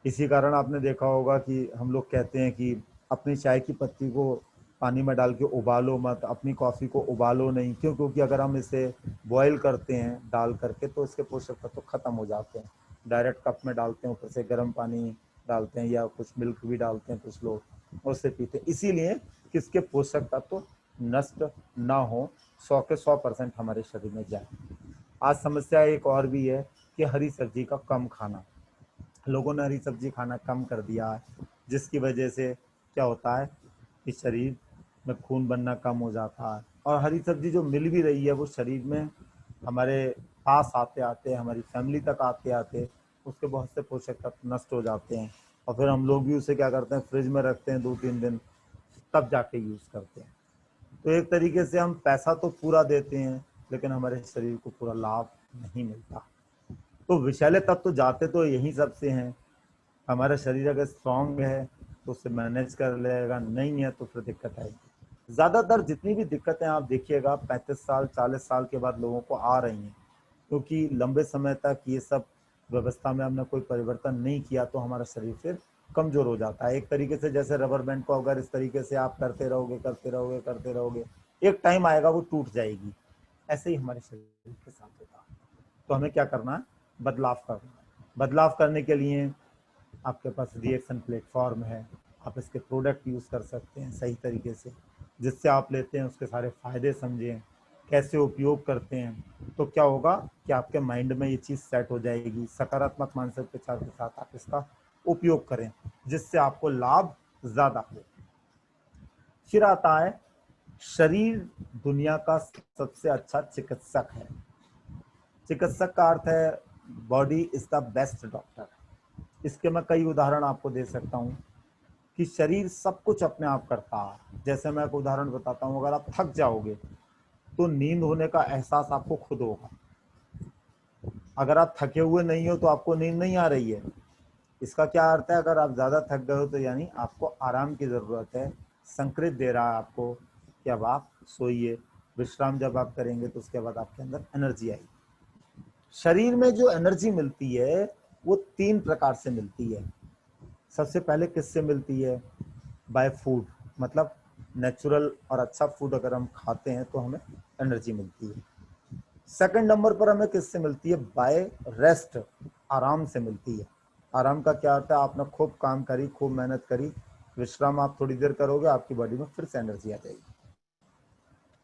इसी कारण आपने देखा होगा कि हम लोग कहते हैं कि अपनी चाय की पत्ती को पानी में डाल के उबालो मत, अपनी कॉफ़ी को उबालो नहीं। क्यों? क्योंकि अगर हम इसे बॉईल करते हैं डाल करके तो इसके पोषक तत्व तो ख़त्म हो जाते हैं। डायरेक्ट कप में डालते हैं, ऊपर से गर्म पानी डालते हैं या कुछ मिल्क भी डालते हैं कुछ लोग, और उससे पीते हैं। इसीलिए कि इसके पोषक तत्व तो नष्ट ना हो, 100 के 100% हमारे शरीर में जाए। आज समस्या एक और भी है कि हरी सब्जी का कम खाना, लोगों ने हरी सब्जी खाना कम कर दिया है, जिसकी वजह से क्या होता है कि शरीर में खून बनना कम हो जाता है। और हरी सब्जी जो मिल भी रही है वो शरीर में हमारे पास आते आते, हमारी फैमिली तक आते आते उसके बहुत से पोषक तत्व नष्ट हो जाते हैं। और फिर हम लोग भी उसे क्या करते हैं, फ्रिज में रखते हैं 2-3 दिन, तब जाके यूज़ करते हैं। तो एक तरीके से हम पैसा तो पूरा देते हैं लेकिन हमारे शरीर को पूरा लाभ नहीं मिलता। तो विषैले तत्व तो जाते तो यही सबसे हैं। हमारा शरीर अगर स्ट्रांग है तो उसे मैनेज कर लेगा, नहीं है तो फिर दिक्कत आएगी। ज़्यादातर जितनी भी दिक्कतें आप देखिएगा 35 साल 40 साल के बाद लोगों को आ रही हैं, क्योंकि लंबे समय तक ये सब व्यवस्था में हमने कोई परिवर्तन नहीं किया तो हमारा शरीर फिर कमज़ोर हो जाता है। एक तरीके से जैसे रबर बैंड को अगर इस तरीके से आप करते रहोगे करते रहोगे करते रहोगे, एक टाइम आएगा वो टूट जाएगी। ऐसे ही हमारे शरीर के साथ होता है। तो हमें क्या करना है, बदलाव करना है। बदलाव करने के लिए आपके पास रिएक्शन प्लेटफॉर्म है, आप इसके प्रोडक्ट यूज़ कर सकते हैं सही तरीके से, जिससे आप लेते हैं उसके सारे फ़ायदे समझें, कैसे उपयोग करते हैं। तो क्या होगा कि आपके माइंड में ये चीज़ सेट हो जाएगी, सकारात्मक मानसिकता के साथ आप इसका उपयोग करें, जिससे आपको लाभ ज़्यादा हो। फिर आता है शरीर दुनिया का सबसे अच्छा चिकित्सक है। चिकित्सक का अर्थ है body is the best doctor. इसके मैं कई उदाहरण आपको दे सकता हूँ कि शरीर सब कुछ अपने आप करता है। जैसे मैं एक उदाहरण बताता हूँ, अगर आप थक जाओगे तो नींद होने का एहसास आपको खुद होगा। अगर आप थके हुए नहीं हो तो आपको नींद नहीं आ रही है। इसका क्या अर्थ है, अगर आप ज़्यादा थक गए हो तो यानी आपको आराम की ज़रूरत है। संकेत दे रहा है आपको कि अब आप सोइए। विश्राम जब आप करेंगे तो उसके बाद आपके अंदर एनर्जी आएगी। शरीर में जो एनर्जी मिलती है वो 3 प्रकार से मिलती है। सबसे पहले किससे मिलती है? बाय फूड, मतलब नेचुरल और अच्छा फूड अगर हम खाते हैं तो हमें एनर्जी मिलती है। सेकंड नंबर पर हमें किससे मिलती है? बाय रेस्ट, आराम से मिलती है। आराम का क्या होता है? आपने खूब काम करी, खूब मेहनत करी, विश्राम आप थोड़ी देर करोगे, आपकी बॉडी में फिर से एनर्जी आ जाएगी।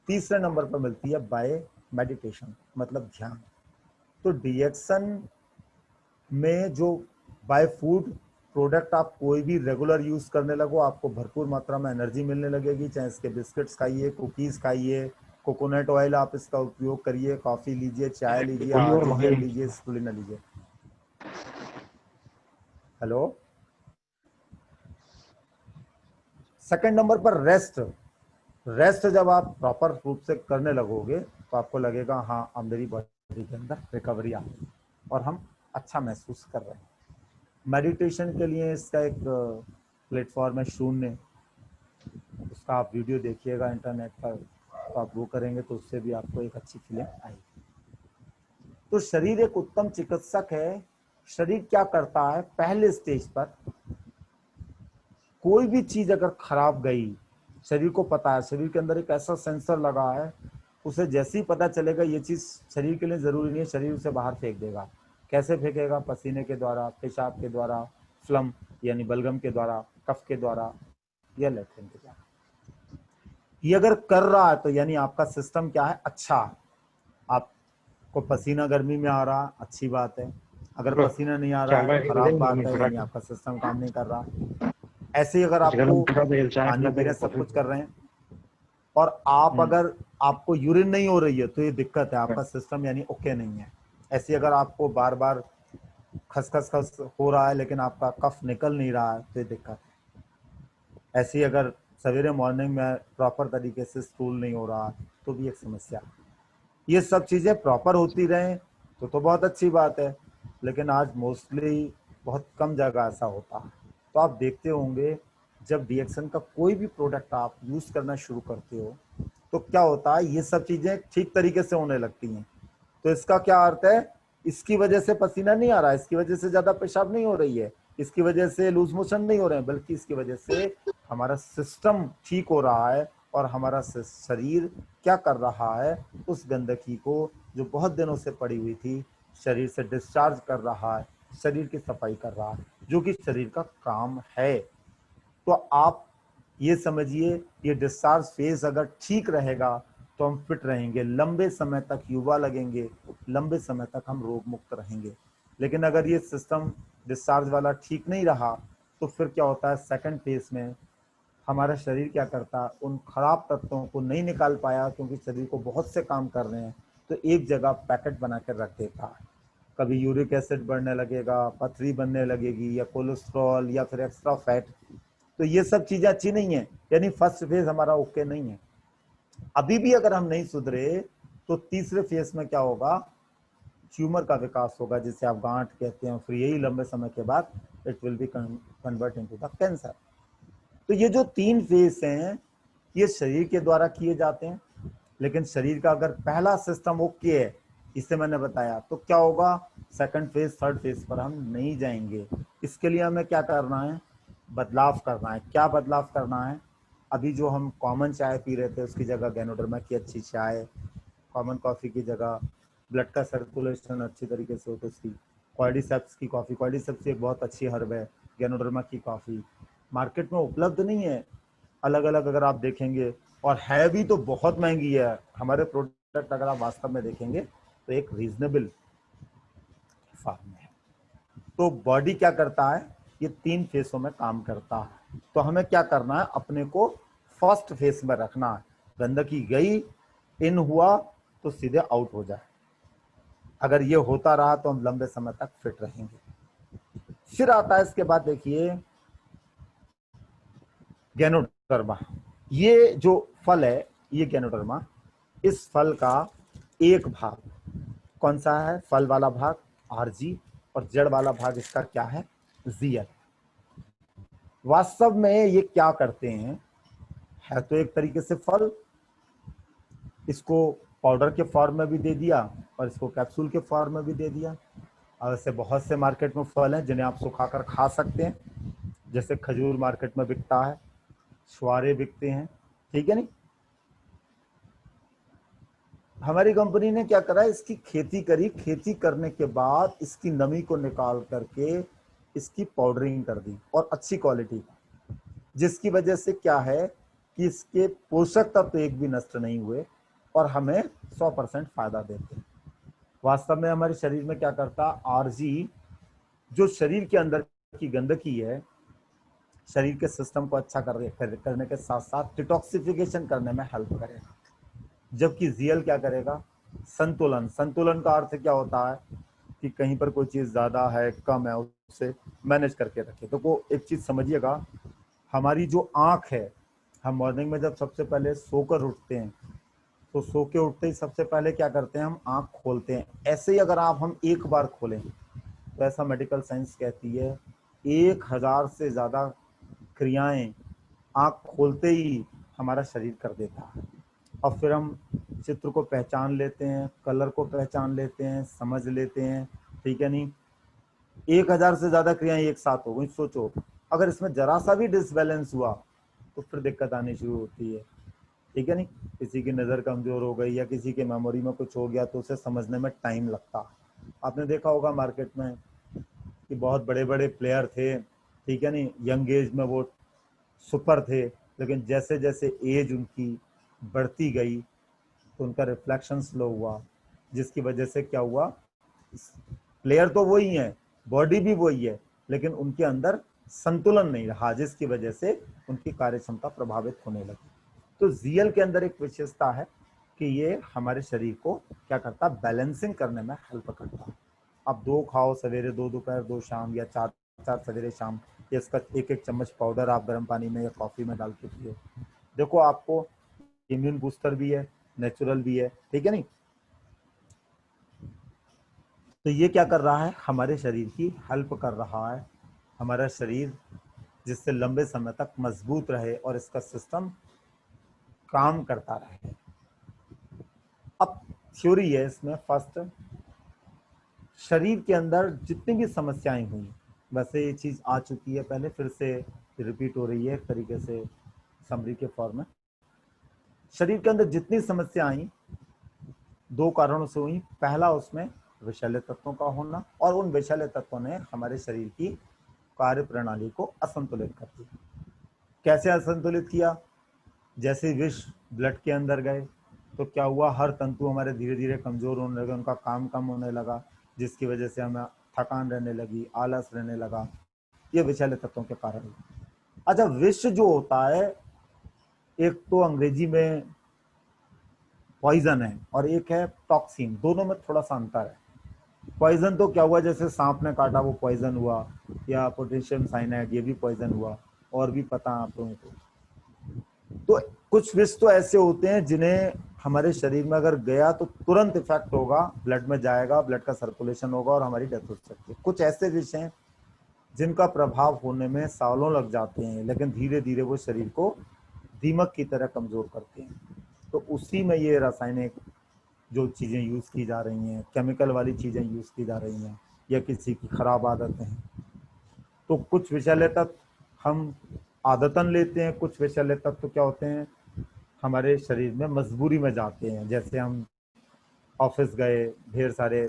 तीसरे नंबर पर मिलती है बाय मेडिटेशन, मतलब ध्यान। तो डिएक्शन में जो बाय फूड प्रोडक्ट आप कोई भी रेगुलर यूज करने लगो, आपको भरपूर मात्रा में एनर्जी मिलने लगेगी। चाहे इसके बिस्किट्स खाइए, कुकीज खाइए, कोकोनट ऑयल आप इसका उपयोग करिए, कॉफी लीजिए, चाय लीजिए, आर्टिफिशियल लीजिए, स्प्रुलिना लीजिए। हेलो। सेकंड नंबर पर रेस्ट। रेस्ट जब आप प्रॉपर रूप से करने लगोगे तो आपको लगेगा हाँ अब मेरी बॉडी के अंदर रिकवरी आ गई और हम अच्छा महसूस कर रहे हैं। मेडिटेशन के लिए इसका एक प्लेटफॉर्म है शून्य, उसका आप वीडियो देखिएगा इंटरनेट पर, तो आप वो करेंगे तो उससे भी आपको एक अच्छी फीलिंग आएगी। तो शरीर एक उत्तम चिकित्सक है। शरीर क्या करता है, पहले स्टेज पर कोई भी चीज अगर खराब गई, शरीर को पता है, शरीर के अंदर एक ऐसा सेंसर लगा है, उसे जैसे ही पता चलेगा ये चीज शरीर के लिए जरूरी नहीं है, शरीर उसे बाहर फेंक देगा। कैसे फेंकेगा? पसीने के द्वारा, पेशाब के द्वारा, फ्लम यानी बलगम के द्वारा, कफ के द्वारा या लैट्रिन के द्वारा। ये अगर कर रहा है तो यानी आपका सिस्टम क्या है, अच्छा है। आपको पसीना गर्मी में आ रहा, अच्छी बात है। अगर पसीना नहीं आ रहा है, खराब बात है, यानी आपका सिस्टम काम नहीं कर रहा। ऐसे ही अगर आपको पानी पी रहे हैं, सब कुछ कर रहे हैं, और आप अगर आपको यूरिन नहीं हो रही है तो ये दिक्कत है, आपका सिस्टम यानी ओके नहीं है। ऐसे अगर आपको बार बार खसखस खस हो रहा है लेकिन आपका कफ निकल नहीं रहा है तो ये दिक्कत है। ऐसे ही अगर सवेरे मॉर्निंग में प्रॉपर तरीके से स्टूल नहीं हो रहा तो भी एक समस्या है। ये सब चीज़ें प्रॉपर होती रहें तो बहुत अच्छी बात है, लेकिन आज मोस्टली बहुत कम जगह ऐसा होता है। तो आप देखते होंगे जब डीएक्सन का कोई भी प्रोडक्ट आप यूज़ करना शुरू करते हो तो क्या होता है, ये सब चीज़ें ठीक तरीके से होने लगती हैं। तो इसका क्या अर्थ है, इसकी वजह से पसीना नहीं आ रहा है, इसकी वजह से ज़्यादा पेशाब नहीं हो रही है, इसकी वजह से लूज मोशन नहीं हो रहे हैं, बल्कि इसकी वजह से हमारा सिस्टम ठीक हो रहा है और हमारा शरीर क्या कर रहा है, उस गंदगी को जो बहुत दिनों से पड़ी हुई थी शरीर से डिस्चार्ज कर रहा है, शरीर की सफाई कर रहा है, जो कि शरीर का काम है। तो आप ये समझिए, ये डिस्चार्ज फेज अगर ठीक रहेगा तो हम फिट रहेंगे, लंबे समय तक युवा लगेंगे, लंबे समय तक हम रोग मुक्त रहेंगे। लेकिन अगर ये सिस्टम डिस्चार्ज वाला ठीक नहीं रहा तो फिर क्या होता है, सेकंड फेज में हमारा शरीर क्या करता है, उन खराब तत्वों को नहीं निकाल पाया क्योंकि शरीर को बहुत से काम कर रहे हैं, तो एक जगह पैकेट बना कर रख देता है। कभी यूरिक एसिड बढ़ने लगेगा, पथरी बनने लगेगी, या कोलेस्ट्रॉल, या फिर एक्स्ट्रा फैट। तो ये सब चीजें अच्छी नहीं है, यानी फर्स्ट फेज हमारा ओके नहीं है। अभी भी अगर हम नहीं सुधरे तो तीसरे फेज में क्या होगा, ट्यूमर का विकास होगा, जिसे आप गांठ कहते हैं, फिर यही लंबे समय के बाद it will be convert into the cancer. तो ये जो 3 फेज हैं ये शरीर के द्वारा किए जाते हैं, लेकिन शरीर का अगर पहला सिस्टम ओके है, इसे मैंने बताया, तो क्या होगा, सेकंड फेज थर्ड फेज पर हम नहीं जाएंगे। इसके लिए हमें क्या करना है, बदलाव करना है। क्या बदलाव करना है, अभी जो हम कॉमन चाय पी रहे थे उसकी जगह गैनोडर्मा की अच्छी चाय, कॉमन कॉफ़ी की जगह ब्लड का सर्कुलेशन अच्छी तरीके से हो तो उसकी कॉर्डिसेप्स की कॉफ़ी, कॉर्डिसेप्स एक बहुत अच्छी हर्ब है, गैनोडर्मा की कॉफ़ी मार्केट में उपलब्ध नहीं है, अलग अलग अगर आप देखेंगे, और है भी तो बहुत महंगी है। हमारे प्रोडक्ट अगर आप वास्तव में देखेंगे तो एक रीजनेबल फार्म है। तो बॉडी क्या करता है, ये 3 फेसों में काम करता है। तो हमें क्या करना है, अपने को फर्स्ट फेस में रखना है। गंदगी गई, इन हुआ तो सीधे आउट हो जाए। अगर ये होता रहा तो हम लंबे समय तक फिट रहेंगे। फिर आता है इसके बाद देखिए गैनोडर्मा। ये जो फल है, ये गैनोडर्मा, इस फल का एक भाग कौन सा है, फल वाला भाग आरजी, और जड़ वाला भाग इसका क्या है, जियल। वास्तव में ये क्या करते हैं, है तो एक तरीके से फल, इसको पाउडर के फॉर्म में भी दे दिया और इसको कैप्सूल के फॉर्म में भी दे दिया। और ऐसे बहुत से मार्केट में फल हैं जिन्हें आप सुखाकर खा सकते हैं, जैसे खजूर मार्केट में बिकता है, छुआरे बिकते हैं, ठीक है नहीं। हमारी कंपनी ने क्या करा, इसकी खेती करी, खेती करने के बाद इसकी नमी को निकाल करके इसकी पाउडरिंग कर दी और अच्छी क्वालिटी, जिसकी वजह से क्या है कि इसके पोषक तत्व एक भी नष्ट नहीं हुए और हमें 100% फायदा देते हैं। वास्तव में हमारे शरीर में क्या करता, आरजी जो शरीर के अंदर की गंदगी है, शरीर के सिस्टम को अच्छा करने के साथ साथ डिटॉक्सिफिकेशन करने में हेल्प करेगा। जबकि जीएल क्या करेगा, संतुलन। संतुलन का अर्थ क्या होता है कि कहीं पर कोई चीज़ ज़्यादा है कम है उसे मैनेज करके रखे। तो वो एक चीज़ समझिएगा, हमारी जो आँख है, हम मॉर्निंग में जब सबसे पहले सोकर उठते हैं तो सो के उठते ही सबसे पहले क्या करते हैं, हम आँख खोलते हैं। ऐसे ही अगर हम एक बार खोलें तो ऐसा मेडिकल साइंस कहती है 1000 से ज़्यादा क्रियाएं आँख खोलते ही हमारा शरीर कर देता है। और फिर हम चित्र को पहचान लेते हैं, कलर को पहचान लेते हैं, समझ लेते हैं, ठीक है नहीं। 1000 से ज़्यादा क्रियाएं एक साथ हो गई, सोचो अगर इसमें जरा सा भी डिसबैलेंस हुआ तो फिर दिक्कत आनी शुरू होती है, ठीक है नहीं। किसी की नज़र कमज़ोर हो गई या किसी के मेमोरी में कुछ हो गया तो उसे समझने में टाइम लगता। आपने देखा होगा मार्केट में कि बहुत बड़े बड़े प्लेयर थे, ठीक है नहीं, यंग एज में वो सुपर थे, लेकिन जैसे जैसे एज उनकी बढ़ती गई तो उनका रिफ्लेक्शन स्लो हुआ, जिसकी वजह से क्या हुआ, प्लेयर तो वही है, बॉडी भी वही है, लेकिन उनके अंदर संतुलन नहीं रहा, जिसकी वजह से उनकी कार्य क्षमता प्रभावित होने लगी। तो जीएल के अंदर एक विशेषता है कि ये हमारे शरीर को क्या करता, बैलेंसिंग करने में हेल्प करता। अब 2 खाओ सवेरे, 2 दोपहर, 2 शाम, या 4 सवेरे शाम, या इसका एक एक चम्मच पाउडर आप गर्म पानी में या कॉफी में डाल के पियो। देखो आपको इम्यून बूस्टर भी है, नेचुरल भी है, ठीक है नहीं। तो ये क्या कर रहा है, हमारे शरीर की हेल्प कर रहा है, हमारा शरीर जिससे लंबे समय तक मजबूत रहे और इसका सिस्टम काम करता रहे। अब थ्योरी है इसमें, फर्स्ट, शरीर के अंदर जितनी भी समस्याएं हुई, वैसे ये चीज आ चुकी है पहले, फिर से रिपीट हो रही है एक तरीके से समरी के फॉर्म में। शरीर के अंदर जितनी समस्या आई 2 कारणों से हुई। पहला उसमें विषैले तत्वों का होना, और उन विषैले तत्वों ने हमारे शरीर की कार्य प्रणाली को असंतुलित कर दिया। कैसे असंतुलित किया, जैसे विष ब्लड के अंदर गए तो क्या हुआ, हर तंतु हमारे धीरे धीरे कमजोर होने लगे, उनका काम कम होने लगा, जिसकी वजह से हमें थकान रहने लगी, आलस रहने लगा। ये विषैले तत्वों के कारण। अच्छा, विष जो होता है, एक तो अंग्रेजी में पॉइजन है और एक है टॉक्सिन, दोनों में थोड़ा सा अंतर है। पॉइजन तो क्या हुआ, जैसे सांप ने काटा वो पॉइजन हुआ, या पोटेशियम साइनाइड ये भी पॉइजन हुआ, और भी पता है आप लोगों को। तो कुछ विष तो ऐसे होते हैं जिन्हें हमारे शरीर में अगर गया तो तुरंत इफेक्ट होगा, ब्लड में जाएगा, ब्लड का सर्कुलेशन होगा और हमारी डेथ हो सकती है। कुछ ऐसे विष हैं जिनका प्रभाव होने में सालों लग जाते हैं, लेकिन धीरे धीरे वो शरीर को दीमक की तरह कमजोर करते हैं। तो उसी में ये रासायनिक जो चीज़ें यूज़ की जा रही हैं, केमिकल वाली चीज़ें यूज़ की जा रही हैं, या किसी की खराब आदतें हैं। तो कुछ विषैले तत्व हम आदतन लेते हैं, कुछ विषैले तत्व तो क्या होते हैं, हमारे शरीर में मजबूरी में जाते हैं। जैसे हम ऑफिस गए, ढेर सारे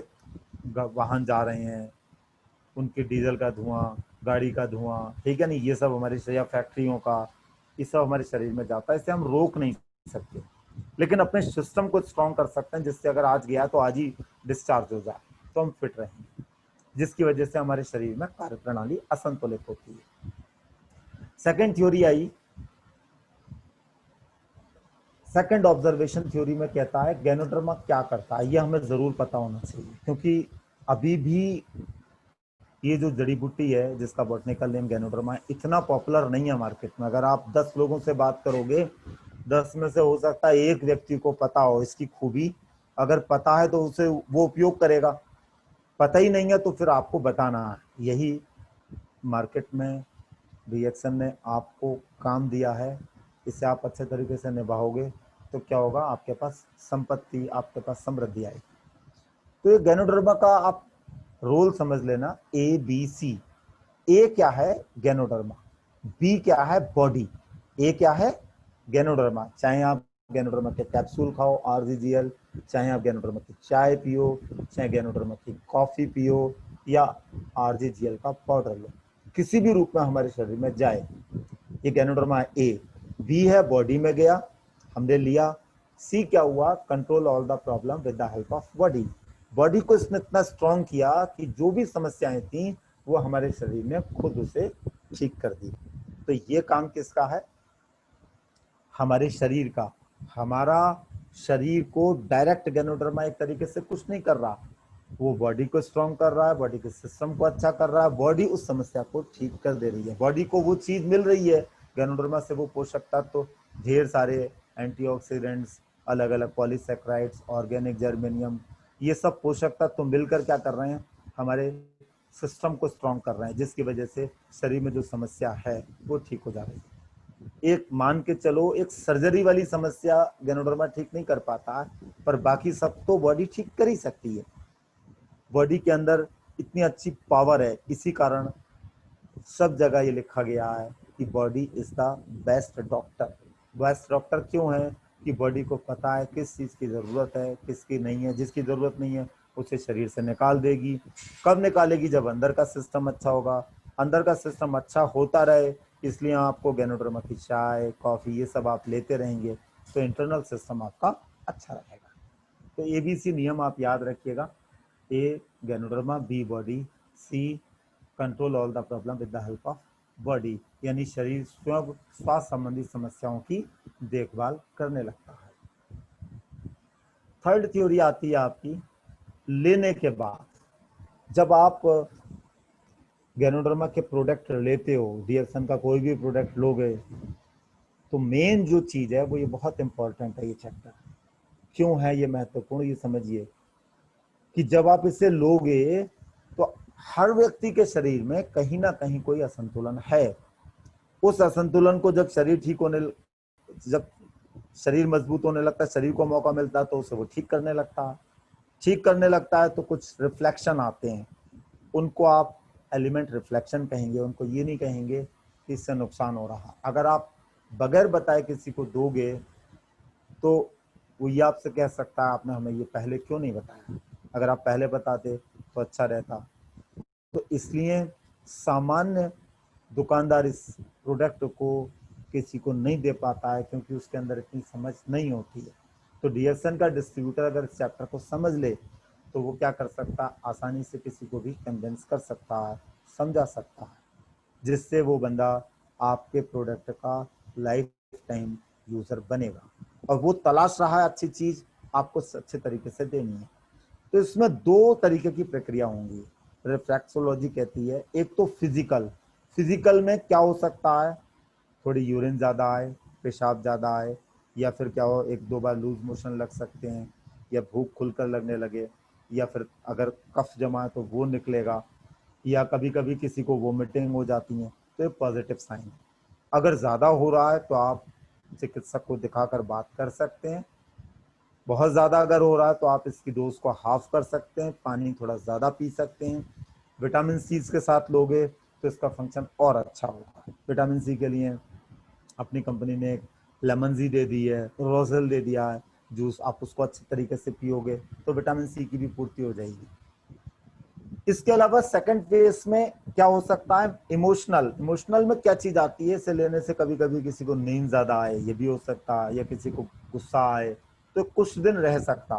वाहन जा रहे हैं, उनके डीजल का धुआं, गाड़ी का धुआं, ठीक है नहीं, ये सब हमारे शरीर, फैक्ट्रियों का, ये सब हमारे शरीर में जाता है। इसे हम रोक नहीं सकते, लेकिन अपने सिस्टम को स्ट्रॉन्ग कर सकते हैं, जिससे अगर आज गया तो आज ही डिस्चार्ज हो जाए, तो हम फिट रहेंगे, जिसकी वजह से हमारे शरीर में कार्य प्रणाली असंतुलित होती है। सेकेंड थ्योरी आई, सेकेंड ऑब्जर्वेशन थ्योरी में कहता है गैनोडर्मा क्या करता है, ये हमें जरूर पता होना चाहिए, क्योंकि अभी भी ये जो जड़ी बूटी है जिसका बॉटनिकल नेम गैनोडर्मा है, इतना पॉपुलर नहीं है मार्केट में। अगर आप 10 लोगों से बात करोगे, 10 में से हो सकता है एक व्यक्ति को पता हो इसकी खूबी। अगर पता है तो उसे वो उपयोग करेगा, पता ही नहीं है तो फिर आपको बताना है। यही मार्केट में रिएक्शन ने आपको काम दिया है, इसे आप अच्छे तरीके से निभाओगे तो क्या होगा, आपके पास संपत्ति, आपके पास समृद्धि आएगी। तो ये गैनोडर्मा का आप रोल समझ लेना, ABC। ए क्या है, गैनोडर्मा। बी क्या है, बॉडी। ए क्या है, गैनोडर्मा। चाहे आप गैनोडर्मा के कैप्सूल खाओ, RGGL, चाहे आप गैनोडर्मा की चाय पियो, चाहे गैनोडर्मा की कॉफी पियो, या RGGL का पाउडर लो, किसी भी रूप में हमारे शरीर में जाए, ये गैनोडर्मा ए। बी है बॉडी में गया, हमने लिया। सी क्या हुआ, control all the problem with the help of body. Body को इसने इतना स्ट्रॉन्ग किया कि जो भी समस्याएं थी वो हमारे शरीर ने खुद उसे ठीक कर दी। तो ये काम किसका है, हमारे शरीर का। हमारा शरीर को डायरेक्ट गैनोडर्मा एक तरीके से कुछ नहीं कर रहा, वो बॉडी को स्ट्रॉन्ग कर रहा है, बॉडी के सिस्टम को अच्छा कर रहा है, बॉडी उस समस्या को ठीक कर दे रही है। बॉडी को वो चीज मिल रही है गैनोडर्मा से, वो पोषक तत्व, ढेर सारे एंटीऑक्सीडेंट्स, अलग अलग पॉलीसेक्राइड्स, ऑर्गेनिक जर्मेनियम, ये सब पोषक तत्व मिलकर क्या कर रहे हैं, हमारे सिस्टम को स्ट्रॉन्ग कर रहे हैं, जिसकी वजह से शरीर में जो समस्या है वो ठीक हो जा रही है। एक मान के चलो, एक सर्जरी वाली समस्या गैनोडर्मा ठीक नहीं कर पाता, पर बाकी सब तो बॉडी ठीक कर ही सकती है। बॉडी के अंदर इतनी अच्छी पावर है, इसी कारण सब जगह ये लिखा गया है कि body is the best doctor. Best doctor क्यों है, कि बॉडी को पता है किस चीज़ की ज़रूरत है, किसकी नहीं है। जिसकी ज़रूरत नहीं है उसे शरीर से निकाल देगी। कब निकालेगी, जब अंदर का सिस्टम अच्छा होगा। अंदर का सिस्टम अच्छा होता रहे, इसलिए आपको गैनोडर्मा की चाय, कॉफ़ी, ये सब आप लेते रहेंगे तो इंटरनल सिस्टम आपका अच्छा रहेगा। तो ABC नियम आप याद रखिएगा, A ganoderma, B body, C control all the problem with the help of body, यानी शरीर स्वयं स्वास्थ्य संबंधी समस्याओं की देखभाल करने लगता है। थर्ड थ्योरी आती है आपकी लेने के बाद। जब आप गैनोडर्मा के प्रोडक्ट लेते हो, डीएक्सन का कोई भी प्रोडक्ट लोगे, तो मेन जो चीज है वो ये बहुत इंपॉर्टेंट है, ये चैप्टर क्यों है ये महत्वपूर्ण, ये समझिए कि जब आप इसे लोगे तो हर व्यक्ति के शरीर में कहीं ना कहीं कोई असंतुलन है। उस असंतुलन को जब शरीर ठीक होने, जब शरीर मजबूत होने लगता है, शरीर को मौका मिलता है, तो उसे वो ठीक करने लगता है। ठीक करने लगता है तो कुछ रिफ्लेक्शन आते हैं, उनको आप एलिमेंट रिफ्लेक्शन कहेंगे, उनको ये नहीं कहेंगे कि इससे नुकसान हो रहा। अगर आप बगैर बताए किसी को दोगे तो वो ये आपसे कह सकता है आपने हमें ये पहले क्यों नहीं बताया, अगर आप पहले बताते तो अच्छा रहता। तो इसलिए सामान्य दुकानदार इस प्रोडक्ट को किसी को नहीं दे पाता है क्योंकि उसके अंदर इतनी समझ नहीं होती है। तो डीएक्सन का डिस्ट्रीब्यूटर अगर इस चैप्टर को समझ ले तो वो क्या कर सकता है, आसानी से किसी को भी कन्विंस कर सकता है, समझा सकता है, जिससे वो बंदा आपके प्रोडक्ट का लाइफ टाइम यूजर बनेगा और वो तलाश रहा है अच्छी चीज आपको अच्छे तरीके से देनी है। तो इसमें दो तरीके की प्रक्रिया होंगी, रिफ्लेक्सोलॉजी कहती है। एक तो फिजिकल, फिजिकल में क्या हो सकता है, थोड़ी यूरिन ज़्यादा आए, पेशाब ज़्यादा आए, या फिर क्या हो एक दो बार लूज मोशन लग सकते हैं, या भूख खुलकर लगने लगे, या फिर अगर कफ जमा है तो वो निकलेगा, या कभी कभी किसी को वोमिटिंग हो जाती है, तो ये पॉजिटिव साइन है। अगर ज़्यादा हो रहा है तो आप चिकित्सक को दिखाकर बात कर सकते हैं। बहुत ज़्यादा अगर हो रहा है तो आप इसकी डोज को हाफ कर सकते हैं, पानी थोड़ा ज़्यादा पी सकते हैं। विटामिन सी के साथ लोगे तो इसका फंक्शन और अच्छा होगा। विटामिन सी के लिए अपनी कंपनी ने एक लेमन जी दे दी है, रोजेल दे दिया है जूस, आप उसको अच्छे तरीके से पियोगे तो विटामिन सी की भी पूर्ति हो जाएगी। इसके अलावा सेकंड फेज में क्या हो सकता है, इमोशनल। इमोशनल में क्या चीज आती है, इसे लेने से कभी कभी किसी को नींद ज्यादा आए, ये भी हो सकता है, या किसी को गुस्सा आए, तो कुछ दिन रह सकता,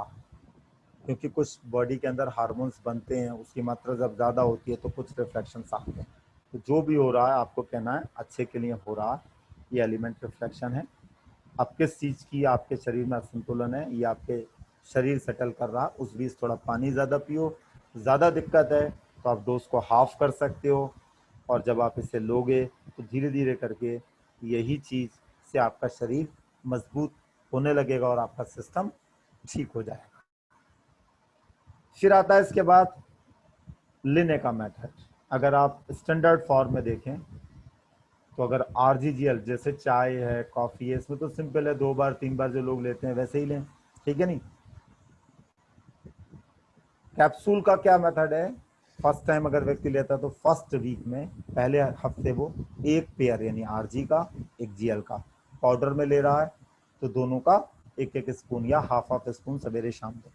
क्योंकि कुछ बॉडी के अंदर हार्मोन्स बनते हैं, उसकी मात्रा जब ज़्यादा होती है तो कुछ रिफ्लेक्शंस आते हैं। तो जो भी हो रहा है आपको कहना है अच्छे के लिए हो रहा है, ये एलिमेंट रिफ्लेक्शन है। अब किस चीज़ की आपके शरीर में असंतुलन है ये आपके शरीर सेटल कर रहा है, उस बीच थोड़ा पानी ज़्यादा पियो। ज़्यादा दिक्कत है तो आप डोज को हाफ कर सकते हो, और जब आप इसे लोगे तो धीरे धीरे करके यही चीज़ से आपका शरीर मजबूत होने लगेगा और आपका सिस्टम ठीक हो जाएगा। फिर आता है इसके बाद लेने का मेथड। अगर आप स्टैंडर्ड फॉर्म में देखें तो अगर आरजीजीएल जैसे चाय है, कॉफी है, इसमें तो सिंपल है, 2 बार 3 बार जो लोग लेते हैं वैसे ही लें, ठीक है नहीं। कैप्सूल का क्या मेथड है, फर्स्ट टाइम अगर व्यक्ति लेता है तो फर्स्ट वीक में, पहले हफ्ते वो एक पेयर यानी आरजी का एक जीएल का पाउडर में ले रहा है, तो दोनों का एक एक स्पून या हाफ हाफ स्पून सवेरे शाम को,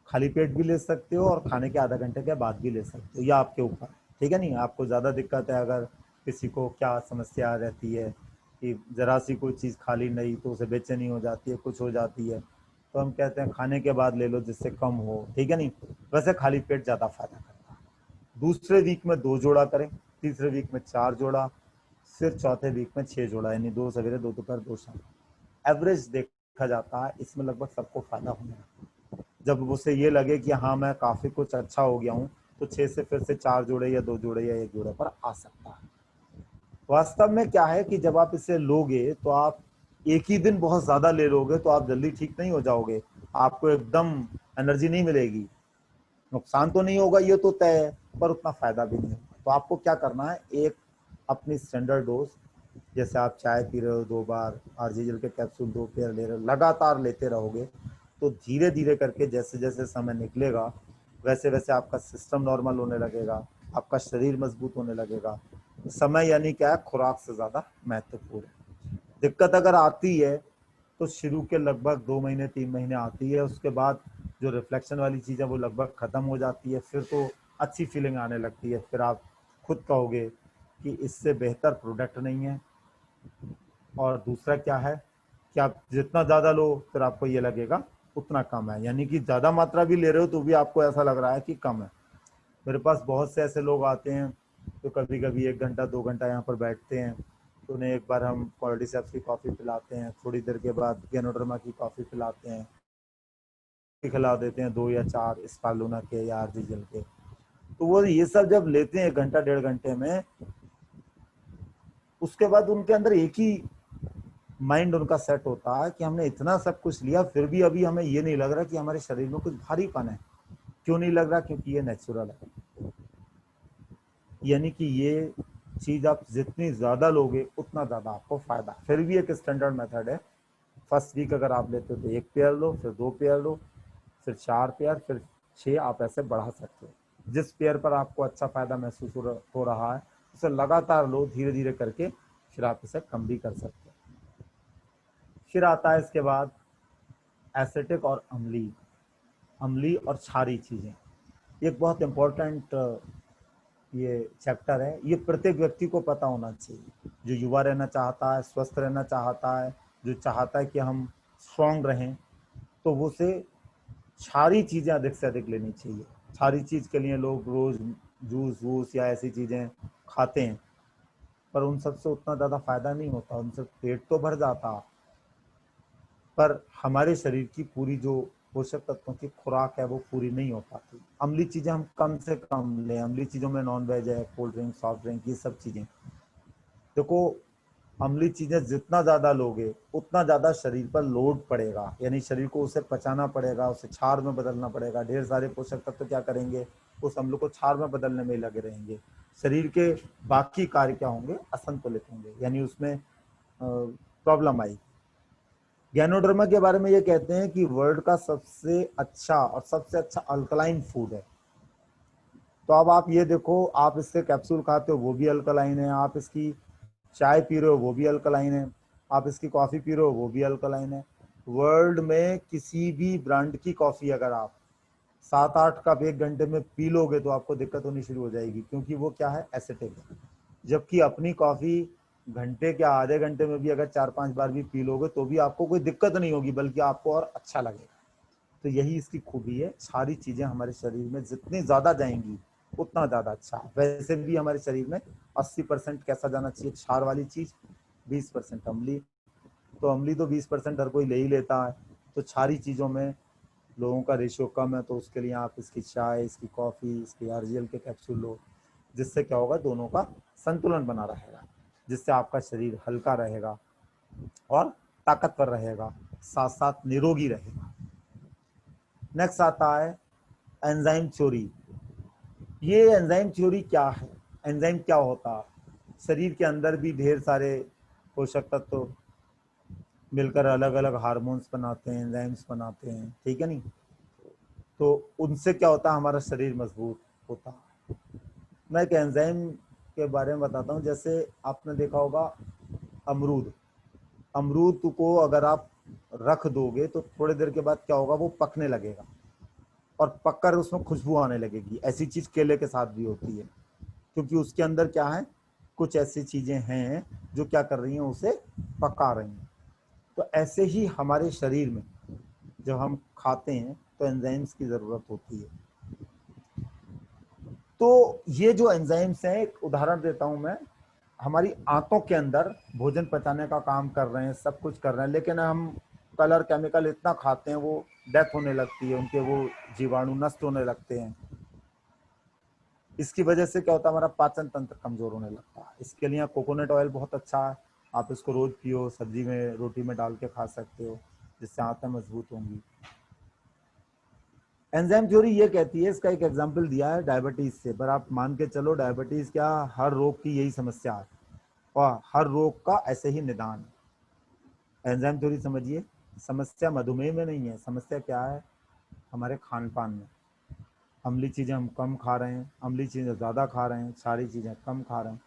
खाली पेट भी ले सकते हो और खाने के आधा घंटे के बाद भी ले सकते हो, या आपके ऊपर, ठीक है नहीं। आपको ज़्यादा दिक्कत है, अगर किसी को क्या समस्या रहती है कि ज़रा सी कोई चीज़ खाली नहीं तो उसे बेचैनी हो जाती है, कुछ हो जाती है, तो हम कहते हैं खाने के बाद ले लो जिससे कम हो, ठीक है नहीं। वैसे खाली पेट ज़्यादा फायदा करता है। दूसरे वीक में 2 जोड़ा करें, तीसरे वीक में 4 जोड़ा, फिर चौथे वीक में 6 जोड़ा, यानी 2 सवेरे 2 दोपहर 2 शाम। एवरेज देखा जाता है इसमें लगभग सबको फायदा होने लगता है। जब उसे ये लगे कि हाँ मैं काफ़ी कुछ अच्छा हो गया हूँ, तो 6 से फिर से 4 जोड़े या 2 जोड़े या 1 जोड़े पर आ सकता है। वास्तव में क्या है कि जब आप इसे लोगे तो आप एक ही दिन बहुत ज़्यादा ले लोगे तो आप जल्दी ठीक नहीं हो जाओगे, आपको एकदम एनर्जी नहीं मिलेगी। नुकसान तो नहीं होगा ये तो तय है, पर उतना फायदा भी नहीं होगा। तो आपको क्या करना है, एक अपनी स्टैंडर्ड डोज, जैसे आप चाय पी रहे हो 2 बार, आरजीएल के कैप्सूल 2 पेयर ले रहे हो, लगातार लेते रहोगे तो धीरे धीरे करके जैसे जैसे समय निकलेगा वैसे वैसे आपका सिस्टम नॉर्मल होने लगेगा, आपका शरीर मजबूत होने लगेगा। समय यानी क्या है, खुराक से ज़्यादा महत्वपूर्ण है। दिक्कत अगर आती है तो शुरू के लगभग 2 महीने 3 महीने आती है, उसके बाद जो रिफ्लेक्शन वाली चीज़ है वो लगभग ख़त्म हो जाती है, फिर तो अच्छी फीलिंग आने लगती है, फिर आप खुद कहोगे कि इससे बेहतर प्रोडक्ट नहीं है। और दूसरा क्या है कि आप जितना ज़्यादा लो फिर आपको ये लगेगा उतना कम है, यानी कि ज़्यादा मात्रा भी ले रहे हो तो भी आपको ऐसा लग रहा है कि कम है। मेरे पास बहुत से ऐसे लोग आते हैं तो कभी कभी 1 घंटा 2 घंटा यहाँ पर बैठते हैं, तो उन्हें एक बार हम कॉर्डिसेप्स की कॉफ़ी पिलाते हैं, थोड़ी देर के बाद गैनोडर्मा की कॉफ़ी पिलाते हैं, खिला देते हैं 2 या 4 स्पालूना के या आर्जिजल के। तो वो ये सब जब लेते हैं 1 घंटा 1.5 घंटे में, उसके बाद उनके अंदर एक ही माइंड उनका सेट होता है कि हमने इतना सब कुछ लिया, फिर भी अभी हमें ये नहीं लग रहा कि हमारे शरीर में कुछ भारीपन है। क्यों नहीं लग रहा? क्योंकि ये नेचुरल है। यानी कि ये चीज आप जितनी ज्यादा लोगे उतना ज्यादा आपको फायदा। फिर भी एक स्टैंडर्ड मेथड है। फर्स्ट वीक अगर आप लेते हो तो 1 पेयर लो, फिर 2 पेयर लो, फिर 4 पेयर, फिर 6, आप ऐसे बढ़ा सकते हो। जिस पेयर पर आपको अच्छा फायदा महसूस हो रहा है उसे लगातार लो, धीरे धीरे करके फिर आप इसे कम भी कर सकते हो। फिर आता है इसके बाद एसिटिक और अम्ली और क्षारी चीजें। एक बहुत इंपॉर्टेंट ये चैप्टर है। ये प्रत्येक व्यक्ति को पता होना चाहिए, जो युवा रहना चाहता है, स्वस्थ रहना चाहता है, जो चाहता है कि हम स्ट्रांग रहें, तो वो से क्षारी चीजें अधिक से अधिक लेनी चाहिए। क्षारी चीज के लिए लोग रोज जूस वूस या ऐसी चीजें खाते हैं, पर उन सबसे उतना ज्यादा फायदा नहीं होता। उनसे पेट तो भर जाता, पर हमारे शरीर की पूरी जो पोषक तत्वों की खुराक है वो पूरी नहीं हो पाती। अम्ली चीजें हम कम से कम लें। अम्ली चीजों में नॉन वेज है, कोल्ड ड्रिंक, सॉफ्ट ड्रिंक, ये सब चीजें। देखो, अम्ली चीजें जितना ज्यादा लोगे उतना ज्यादा शरीर पर लोड पड़ेगा, यानी शरीर को उसे पचाना पड़ेगा, उसे क्षार में बदलना पड़ेगा। ढेर सारे पोषक तत्व क्या करेंगे? उस अम्ल को क्षार में बदलने में लगे रहेंगे। शरीर के बाकी कार्य क्या होंगे? असंतुलित होंगे, यानी उसमें प्रॉब्लम आई। गैनोडर्मा के बारे में ये कहते हैं कि वर्ल्ड का सबसे अच्छा और सबसे अच्छा अल्कलाइन फूड है। तो अब आप ये देखो, आप इससे कैप्सूल खाते हो वो भी अल्कलाइन है, आप इसकी चाय पी रहे हो वो भी अल्कलाइन है, आप इसकी कॉफी पी रहे हो वो भी अल्कलाइन है। वर्ल्ड में किसी भी ब्रांड की कॉफी अगर आप 7-8 कप 1 घंटे में पी लोगे तो आपको दिक्कत होनी शुरू हो जाएगी, क्योंकि वो क्या है? एसिटिक है। जबकि अपनी कॉफी घंटे के आधे घंटे में भी अगर 4-5 बार भी पी लोगे तो भी आपको कोई दिक्कत नहीं होगी, बल्कि आपको और अच्छा लगेगा। तो यही इसकी खूबी है। सारी चीजें हमारे शरीर में जितनी ज्यादा जाएंगी उतना ज्यादा अच्छा है। वैसे भी हमारे शरीर में 80% कैसा जाना चाहिए? क्षार वाली चीज, 20% अम्ली। तो अम्ली तो 20% हर कोई ले ही लेता है। तो क्षारी चीजों में लोगों का रेशियो कम है, तो उसके लिए आप इसकी चाय, इसकी कॉफी, इसकी आरजीएल के कैप्सूल लो, जिससे क्या होगा? दोनों का संतुलन बना रहेगा, जिससे आपका शरीर हल्का रहेगा और ताकतवर रहेगा, साथ साथ निरोगी रहेगा। नेक्स्ट आता है एंजाइम थ्योरी। ये एंजाइम थ्योरी क्या है? एंजाइम क्या होता है? शरीर के अंदर भी ढेर सारे पोषक तत्व मिलकर अलग अलग हार्मोन्स बनाते हैं, एंजाइम्स बनाते हैं, ठीक है नहीं? तो उनसे क्या होता है? हमारा शरीर मजबूत होता है। मैं एक एंजाइम के बारे में बताता हूँ। जैसे आपने देखा होगा अमरूद, अमरूद को अगर आप रख दोगे तो थोड़ी देर के बाद क्या होगा? वो पकने लगेगा और पककर उसमें खुशबू आने लगेगी। ऐसी चीज केले के साथ भी होती है, क्योंकि उसके अंदर क्या है? कुछ ऐसी चीजें हैं जो क्या कर रही हैं? उसे पका रही हैं। तो ऐसे ही हमारे शरीर में जब हम खाते हैं तो एंजाइम्स की जरूरत होती है। तो ये जो एंजाइम्स हैं, एक उदाहरण देता हूं मैं। हमारी आंतों के अंदर भोजन पचाने का काम कर रहे हैं, सब कुछ कर रहे हैं, लेकिन हम कलर केमिकल इतना खाते हैं, वो डेथ होने लगती है, उनके वो जीवाणु नष्ट होने लगते हैं। इसकी वजह से क्या होता है? हमारा पाचन तंत्र कमजोर होने लगता है। इसके लिए कोकोनट ऑयल बहुत अच्छा है, आप इसको रोज पियो, सब्जी में, रोटी में डाल के खा सकते हो, जिससे आंतें मजबूत होंगी। एंजाइम थ्योरी ये कहती है, इसका एक एग्जांपल दिया है डायबिटीज से, पर आप मान के चलो डायबिटीज क्या, हर रोग की यही समस्या है और हर रोग का ऐसे ही निदान है। एंजाइम थ्योरी समझिए, समस्या मधुमेह में नहीं है, समस्या क्या है? हमारे खान पान में। अम्ली चीजें हम कम खा रहे हैं, अम्ली चीजें ज्यादा खा रहे हैं, सारी चीजें कम खा रहे हैं।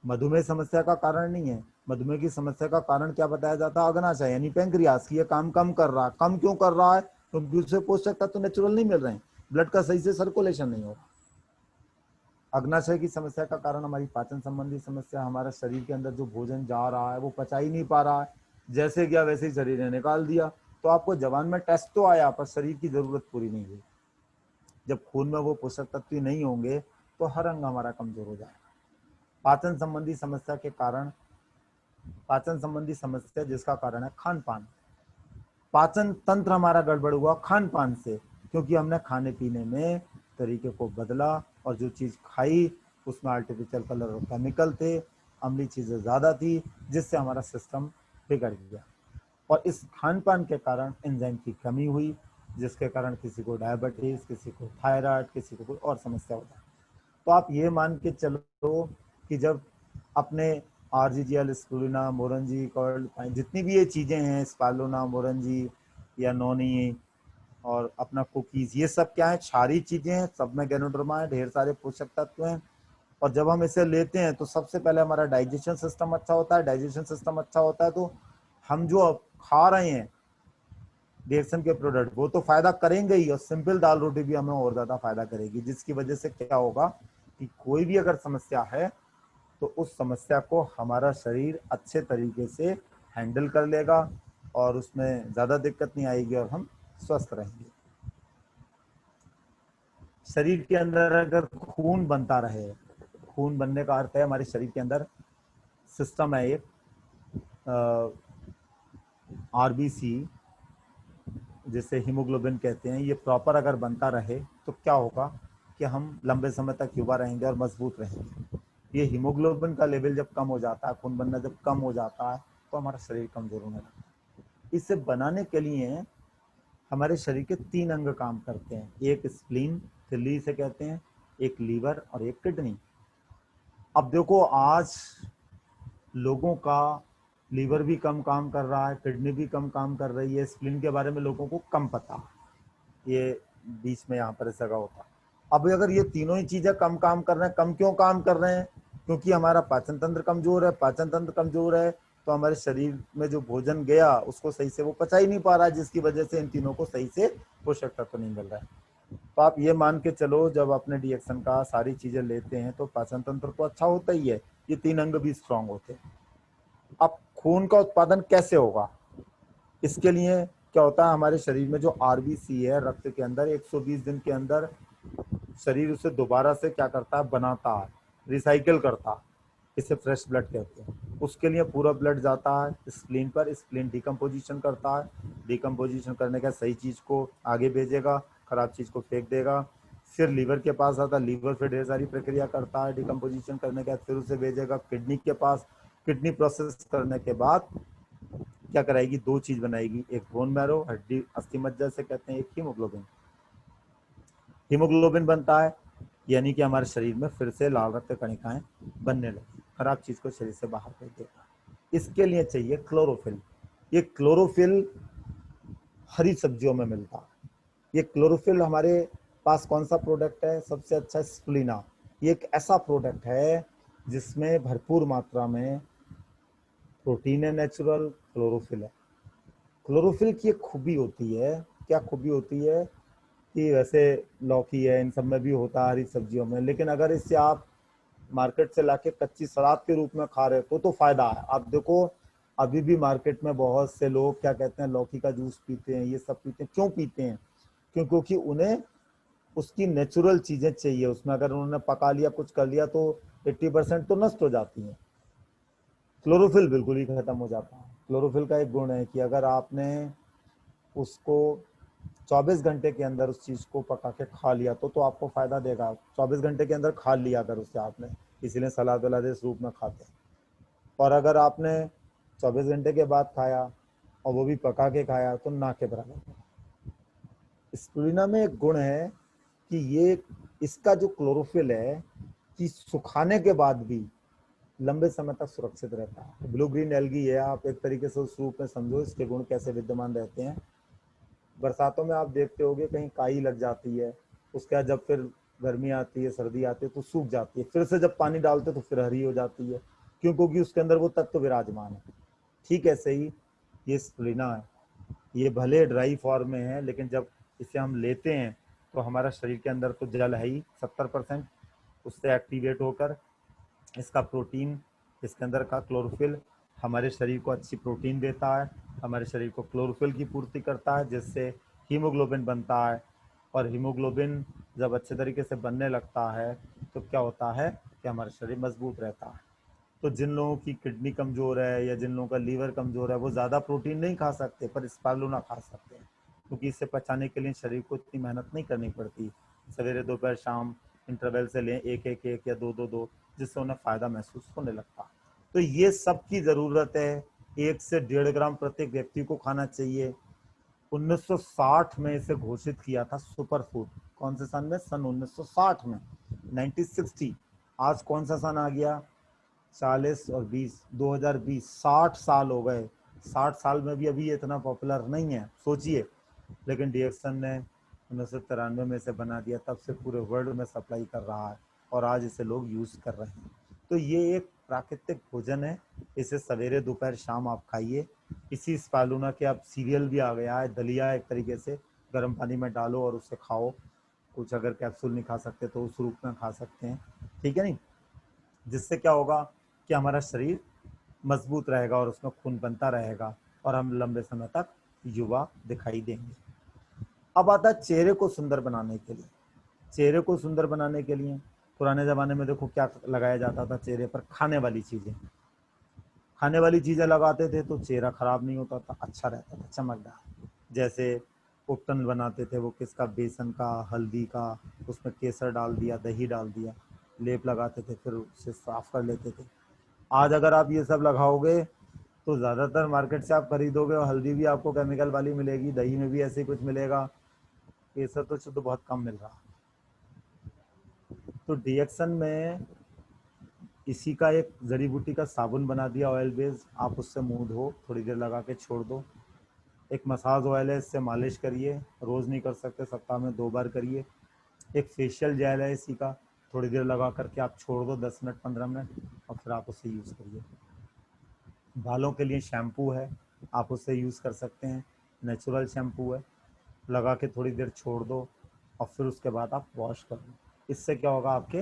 मधुमेह समस्या का कारण नहीं है। मधुमेह की समस्या का कारण क्या बताया जाता है? अग्नाशय, यानी पैंक्रियास की ये काम कम कर रहा है। कम क्यों कर रहा है? क्योंकि उसे पोषक तत्व तो नेचुरल नहीं मिल रहे हैं, ब्लड का सही से सर्कुलेशन नहीं हो रहा। अग्नाशय की समस्या का कारण हमारी पाचन संबंधी समस्या, हमारा शरीर के अंदर जो भोजन जा रहा है वो पचा ही नहीं पा रहा है, जैसे गया वैसे ही शरीर ने निकाल दिया। तो आपको जवान में टेस्ट तो आया, पर शरीर की जरूरत पूरी नहीं हुई। जब खून में वो पोषक तत्व ही नहीं होंगे तो हर अंग हमारा कमजोर हो जाएगा। पाचन संबंधी समस्या के कारण पाचन संबंधी समस्या जिसका कारण है खान पान। पाचन तंत्र हमारा गड़बड़ हुआ खान पान से, क्योंकि हमने खाने पीने में तरीके को बदला और जो चीज़ खाई उसमें आर्टिफिशियल कलर और केमिकल थे, अम्लीय चीज़ें ज़्यादा थी, जिससे हमारा सिस्टम बिगड़ गया। और इस खान पान के कारण एंजाइम की कमी हुई, जिसके कारण किसी को डायबिटीज़, किसी को थायराइड, किसी को कोई और समस्या हो जाए। तो आप ये मान के चलो कि जब अपने आरजीजीएल, स्पूलिना, मोरंजी, कर्ल, जितनी भी ये चीज़ें हैं, स्पालुना, मोरंजी या नोनी और अपना कुकीज़, ये सब क्या है, क्षारीय चीज़ें हैं, सब में गैनोडर्मा है, ढेर सारे पोषक तत्व हैं। और जब हम इसे लेते हैं तो सबसे पहले हमारा डाइजेशन सिस्टम अच्छा होता है। डाइजेशन सिस्टम अच्छा होता है तो हम जो अब खा रहे हैं डाइजेशन के प्रोडक्ट, वो तो फायदा करेंगे ही, और सिंपल दाल रोटी भी हमें और ज्यादा फायदा करेगी, जिसकी वजह से क्या होगा कि कोई भी अगर समस्या है तो उस समस्या को हमारा शरीर अच्छे तरीके से हैंडल कर लेगा और उसमें ज़्यादा दिक्कत नहीं आएगी और हम स्वस्थ रहेंगे। शरीर के अंदर अगर खून बनता रहे, खून बनने का अर्थ है हमारे शरीर के अंदर सिस्टम है एक आरबीसी, जिसे हीमोग्लोबिन कहते हैं, ये प्रॉपर अगर बनता रहे तो क्या होगा कि हम लंबे समय तक युवा रहेंगे और मजबूत रहेंगे। ये हीमोग्लोबिन का लेवल जब कम हो जाता है, खून बनना जब कम हो जाता है, तो हमारा शरीर कमजोर होने लगता है। इसे बनाने के लिए हमारे शरीर के 3 अंग काम करते हैं। एक स्प्लीन, तिल्ली से कहते हैं, एक लीवर और एक किडनी। अब देखो आज लोगों का लीवर भी कम काम कर रहा है, किडनी भी कम काम कर रही है, स्प्लीन के बारे में लोगों को कम पता है, ये बीच में यहाँ पर जगह होता है। अब अगर ये तीनों ही चीजें कम काम कर रहे हैं, कम क्यों काम कर रहे हैं? क्योंकि हमारा पाचन तंत्र कमजोर है। पाचन तंत्र कमजोर है तो हमारे शरीर में जो भोजन गया उसको सही से वो पचा ही नहीं पा रहा है, जिसकी वजह से इन तीनों को सही से पोषक तत्व नहीं मिल रहा है। तो आप ये मान के चलो, जब अपने डीएक्शन का सारी चीजें लेते हैं तो पाचन तंत्र तो अच्छा होता ही है, ये 3 अंग भी स्ट्रांग होते हैं। अब खून का उत्पादन कैसे होगा? इसके लिए क्या होता है, हमारे शरीर में जो आरबीसी है रक्त के अंदर 120 दिन के अंदर शरीर उसे दोबारा से क्या करता है, बनाता है, रिसाइकिल करता है। इसे फ्रेश ब्लड कहते हैं। उसके लिए पूरा ब्लड जाता है स्प्लीन पर, स्प्लीन डिकम्पोजिशन करता है, डिकम्पोजिशन करने का सही चीज़ को आगे भेजेगा, खराब चीज़ को फेंक देगा। फिर लीवर के पास आता है, लीवर फिर ढेर सारी प्रक्रिया करता है डिकम्पोजिशन करने के बाद, फिर उसे भेजेगा किडनी के पास। किडनी प्रोसेस करने के बाद क्या कराएगी, 2 चीज़ बनाएगी, एक बोन मैरो, हड्डी अस्थि मज्जा से कहते हैं, एक हीमोग्लोबिन। हीमोग्लोबिन बनता है यानी कि हमारे शरीर में फिर से लाल रक्त कणिकाएं बनने लगी, खराब चीज को शरीर से बाहर फेंक देगा। इसके लिए चाहिए क्लोरोफिल। ये क्लोरोफिल हरी सब्जियों में मिलता है। ये क्लोरोफिल हमारे पास कौन सा प्रोडक्ट है सबसे अच्छा? स्प्लिना। ये एक ऐसा प्रोडक्ट है जिसमें भरपूर मात्रा में प्रोटीन है, नेचुरल क्लोरोफिल है। क्लोरोफिल की एक खूबी होती है, क्या खूबी होती है कि वैसे लौकी है, इन सब में भी होता है, हरी सब्जियों में, लेकिन अगर इससे आप मार्केट से लाके कच्ची सलाद के रूप में खा रहे हो तो फायदा है। आप देखो अभी भी मार्केट में बहुत से लोग क्या कहते हैं, लौकी का जूस पीते हैं, ये सब पीते हैं। क्यों पीते हैं? क्योंकि उन्हें उसकी नेचुरल चीजें चाहिए। उसमें अगर उन्होंने पका लिया, कुछ कर लिया तो 80% तो नष्ट हो जाती हैं। क्लोरोफिल बिल्कुल ही खत्म हो जाता है। क्लोरोफिल का एक गुण है कि अगर आपने उसको 24 घंटे के अंदर उस चीज़ को पका के खा लिया तो आपको फ़ायदा देगा। 24 घंटे के अंदर खा लिया अगर उससे आपने, इसीलिए सलाद वलाद इस रूप में खाते हैं। और अगर आपने 24 घंटे के बाद खाया और वो भी पका के खाया तो ना के बराबर। स्प्रुलिना में एक गुण है कि ये इसका जो क्लोरोफिल है कि सुखाने के बाद भी लंबे समय तक सुरक्षित रहता है। ब्लू ग्रीन एल्गी है, आप एक तरीके से उस रूप में समझो इसके गुण कैसे विद्यमान रहते हैं। बरसातों में आप देखते होगे कहीं काई लग जाती है, उसके बाद जब फिर गर्मी आती है, सर्दी आती है तो सूख जाती है, फिर से जब पानी डालते तो फिर हरी हो जाती है। क्यों? क्योंकि उसके अंदर वो तत्व विराजमान है। ठीक ऐसे ही ये स्प्लिना है, ये भले ड्राई फॉर्म में है लेकिन जब इसे हम लेते हैं तो हमारा शरीर के अंदर तो जल है ही 70%, उससे एक्टिवेट होकर इसका प्रोटीन, इसके अंदर का क्लोरोफिल हमारे शरीर को अच्छी प्रोटीन देता है, हमारे शरीर को क्लोरोफिल की पूर्ति करता है, जिससे हीमोग्लोबिन बनता है। और हीमोग्लोबिन जब अच्छे तरीके से बनने लगता है तो क्या होता है कि हमारा शरीर मजबूत रहता है। तो जिन लोगों की किडनी कमजोर है या जिन लोगों का लीवर कमजोर है वो ज्यादा प्रोटीन नहीं खा सकते, पर स्पालूना खा सकते हैं, क्योंकि इसे पचाने के लिए शरीर को इतनी मेहनत नहीं करनी पड़ती। सवेरे दोपहर शाम इंटरवल से लें एक या दो दो दो, जिससे उन्हें फायदा महसूस होने लगता। तो ये सब की जरूरत है। 1 से 1.5 ग्राम प्रत्येक व्यक्ति को खाना चाहिए। 1960 में इसे घोषित किया था सुपर फूड। कौन से सन में? सन 1960 में, 1960। आज कौन सा सन आ गया? 40 और 20, 2020, 60 साल हो गए। 60 साल में भी अभी ये इतना पॉपुलर नहीं है, सोचिए। लेकिन डीएक्सन ने 1993 में इसे बना दिया, तब से पूरे वर्ल्ड में सप्लाई कर रहा है और आज इसे लोग यूज कर रहे हैं। तो ये एक प्राकृतिक भोजन है, इसे सवेरे दोपहर शाम आप खाइए। इसी स्पालूना के आप सीरियल भी आ गया है, दलिया एक तरीके से, गर्म पानी में डालो और उसे खाओ। कुछ अगर कैप्सूल नहीं खा सकते तो उस रूप में खा सकते हैं, ठीक है नहीं? जिससे क्या होगा कि हमारा शरीर मजबूत रहेगा और उसमें खून बनता रहेगा और हम लंबे समय तक युवा दिखाई देंगे। अब आता है चेहरे को सुंदर बनाने के लिए। चेहरे को सुंदर बनाने के लिए पुराने जमाने में देखो क्या लगाया जाता था चेहरे पर? खाने वाली चीजें। खाने वाली चीजें लगाते थे तो चेहरा खराब नहीं होता था, अच्छा रहता था, चमकदार। जैसे उपटन बनाते थे वो किसका? बेसन का, हल्दी का, उसमें केसर डाल दिया, दही डाल दिया, लेप लगाते थे, फिर उसे साफ कर लेते थे। आज अगर आप ये सब लगाओगे तो ज़्यादातर मार्केट से आप खरीदोगे और हल्दी भी आपको केमिकल वाली मिलेगी, दही में भी ऐसे कुछ मिलेगा, केसर तो शुद्ध बहुत कम मिल रहा। तो डीएक्सन में इसी का एक जड़ी बूटी का साबुन बना दिया, ऑयल बेस्ड। आप उससे मुंह धो, थोड़ी देर लगा के छोड़ दो। एक मसाज ऑयल है, इससे मालिश करिए, रोज़ नहीं कर सकते, सप्ताह में 2 बार करिए। एक फेशियल जेल है इसी का, थोड़ी देर लगा करके आप छोड़ दो, 10 मिनट 15 मिनट, और फिर आप उसे यूज़ करिए। बालों के लिए शैम्पू है, आप उसे यूज़ कर सकते हैं, नेचुरल शैम्पू है, लगा के थोड़ी देर छोड़ दो और फिर उसके बाद आप वॉश कर लो। इससे क्या होगा? आपके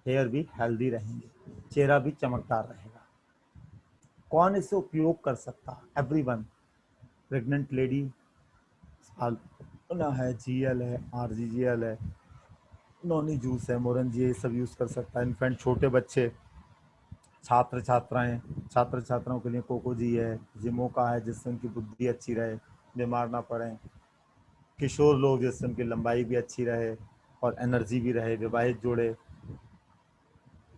हेयर भी हेल्दी रहेंगे, चेहरा भी चमकदार रहेगा। कौन इसे उपयोग कर सकता? एवरीवन। प्रेग्नेंट लेडी, ना है, जीएल है, आरजीजीएल है, नॉनी जूस है, मोरंजी है, ये सब यूज़ कर सकता है। इन्फेंट, छोटे बच्चे, छात्र छात्राएं, छात्र छात्राओं के लिए कोकोजी है, जिमोका है, जिससे उनकी बुद्धि अच्छी रहे, बीमार ना पड़े। किशोर लोग, जिससे उनकी लंबाई भी अच्छी रहे और एनर्जी भी रहे। विवाहित जोड़े,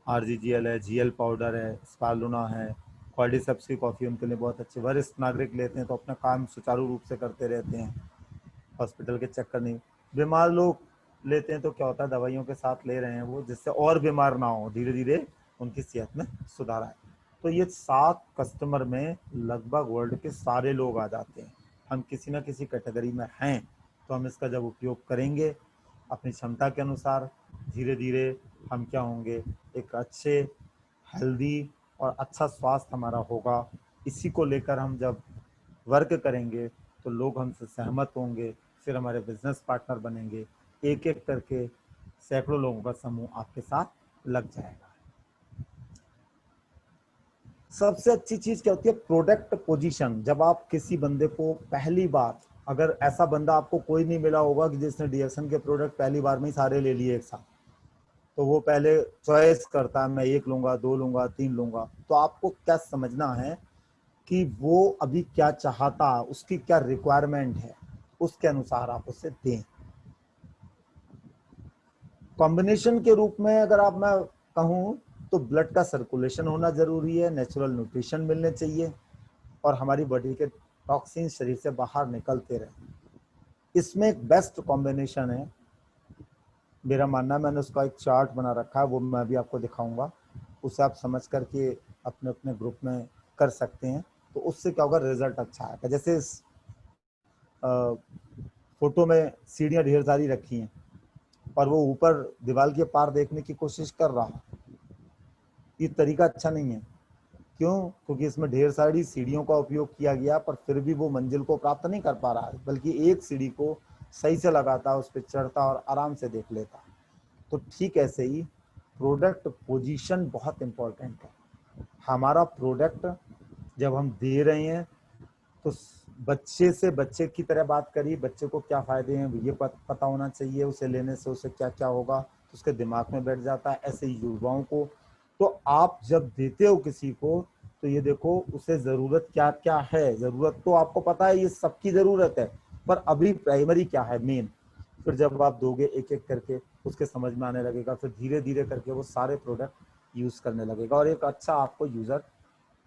आरजीजीएल है, जीएल पाउडर है, स्पालूना है, कॉर्डिसेप्स की कॉफ़ी उनके लिए बहुत अच्छी। वरिष्ठ नागरिक लेते हैं तो अपना काम सुचारू रूप से करते रहते हैं, हॉस्पिटल के चक्कर नहीं। बीमार लोग लेते हैं तो क्या होता है? दवाइयों के साथ ले रहे हैं वो, जिससे और बीमार ना हो, धीरे धीरे उनकी सेहत में सुधार आए। तो ये 7 कस्टमर में लगभग वर्ल्ड के सारे लोग आ जाते हैं। हम किसी ना किसी कैटेगरी में हैं, तो हम इसका जब उपयोग करेंगे अपनी क्षमता के अनुसार, धीरे धीरे हम क्या होंगे? एक अच्छे, हेल्दी और अच्छा स्वास्थ्य हमारा होगा। इसी को लेकर हम जब वर्क करेंगे तो लोग हमसे सहमत होंगे, फिर हमारे बिजनेस पार्टनर बनेंगे। एक एक करके सैकड़ों लोगों का समूह आपके साथ लग जाएगा। सबसे अच्छी चीज क्या होती है? Product position. जब आप किसी बंदे को पहली बार, अगर ऐसा बंदा आपको कोई नहीं मिला होगा कि जिसने डीएक्सन के प्रोडक्ट पहली बार में ही सारे ले लिए एक साथ, तो वो पहले चॉइस करता है, मैं 1 लूंगा, 2 लूंगा, 3 लूंगा। तो आपको क्या समझना है कि वो अभी क्या चाहता है, उसकी क्या रिक्वायरमेंट है, उसके अनुसार आप उसे दें। कॉम्बिनेशन के रूप में अगर आप मैं कहूँ तो ब्लड का सर्कुलेशन होना जरूरी है, नेचुरल न्यूट्रिशन मिलने चाहिए और हमारी बॉडी के टॉक्सिन शरीर से बाहर निकलते रहे। इसमें एक बेस्ट कॉम्बिनेशन है मेरा मानना है। मैंने उसका एक चार्ट बना रखा है, वो मैं भी आपको दिखाऊंगा, उसे आप समझ करके अपने अपने ग्रुप में कर सकते हैं। तो उससे क्या होगा? रिजल्ट अच्छा आएगा। जैसे इस फोटो में सीढ़ियाँ ढेर सारी रखी हैं और वो ऊपर दीवार के पार देखने की कोशिश कर रहा है, ये तरीका अच्छा नहीं है। क्यों? क्योंकि इसमें ढेर सारी सीढ़ियों का उपयोग किया गया, पर फिर भी वो मंजिल को प्राप्त नहीं कर पा रहा है, बल्कि एक सीढ़ी को सही से लगाता, उस पर चढ़ता और आराम से देख लेता। तो ठीक ऐसे ही प्रोडक्ट पोजीशन बहुत इंपॉर्टेंट है। हमारा प्रोडक्ट जब हम दे रहे हैं तो बच्चे से बच्चे की तरह बात करिए, बच्चे को क्या फायदे हैं ये पता होना चाहिए, उसे लेने से उसे क्या क्या होगा तो उसके दिमाग में बैठ जाता है। ऐसे युवाओं को तो आप जब देते हो किसी को तो ये देखो उसे जरूरत क्या क्या है। जरूरत तो आपको पता है, ये सबकी जरूरत है, पर अभी प्राइमरी क्या है, मेन। फिर जब आप दोगे एक एक करके उसके समझ में आने लगेगा, फिर धीरे धीरे करके वो सारे प्रोडक्ट यूज करने लगेगा और एक अच्छा आपको यूजर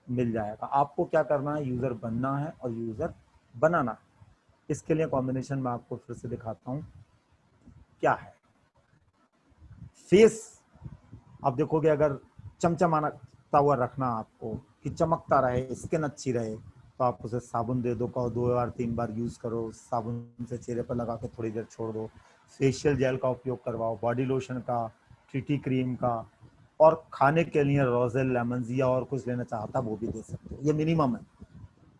मिल जाएगा। आपको क्या करना है, यूजर बनना है और यूजर बनाना है। इसके लिए कॉम्बिनेशन में आपको फिर से दिखाता हूं क्या है। फेस आप देखोगे, अगर चमचमाता हुआ रखना आपको कि चमकता रहे, स्किन अच्छी रहे, तो आप उसे साबुन दे दो, कहो 2 बार 3 बार यूज करो, साबुन से चेहरे पर लगा के थोड़ी देर छोड़ दो। फेशियल जेल का उपयोग करवाओ, बॉडी लोशन का, टीटी क्रीम का, और खाने के लिए रोजेल, लेमन या और कुछ लेना चाहता वो भी दे सकते हो। ये मिनिमम है।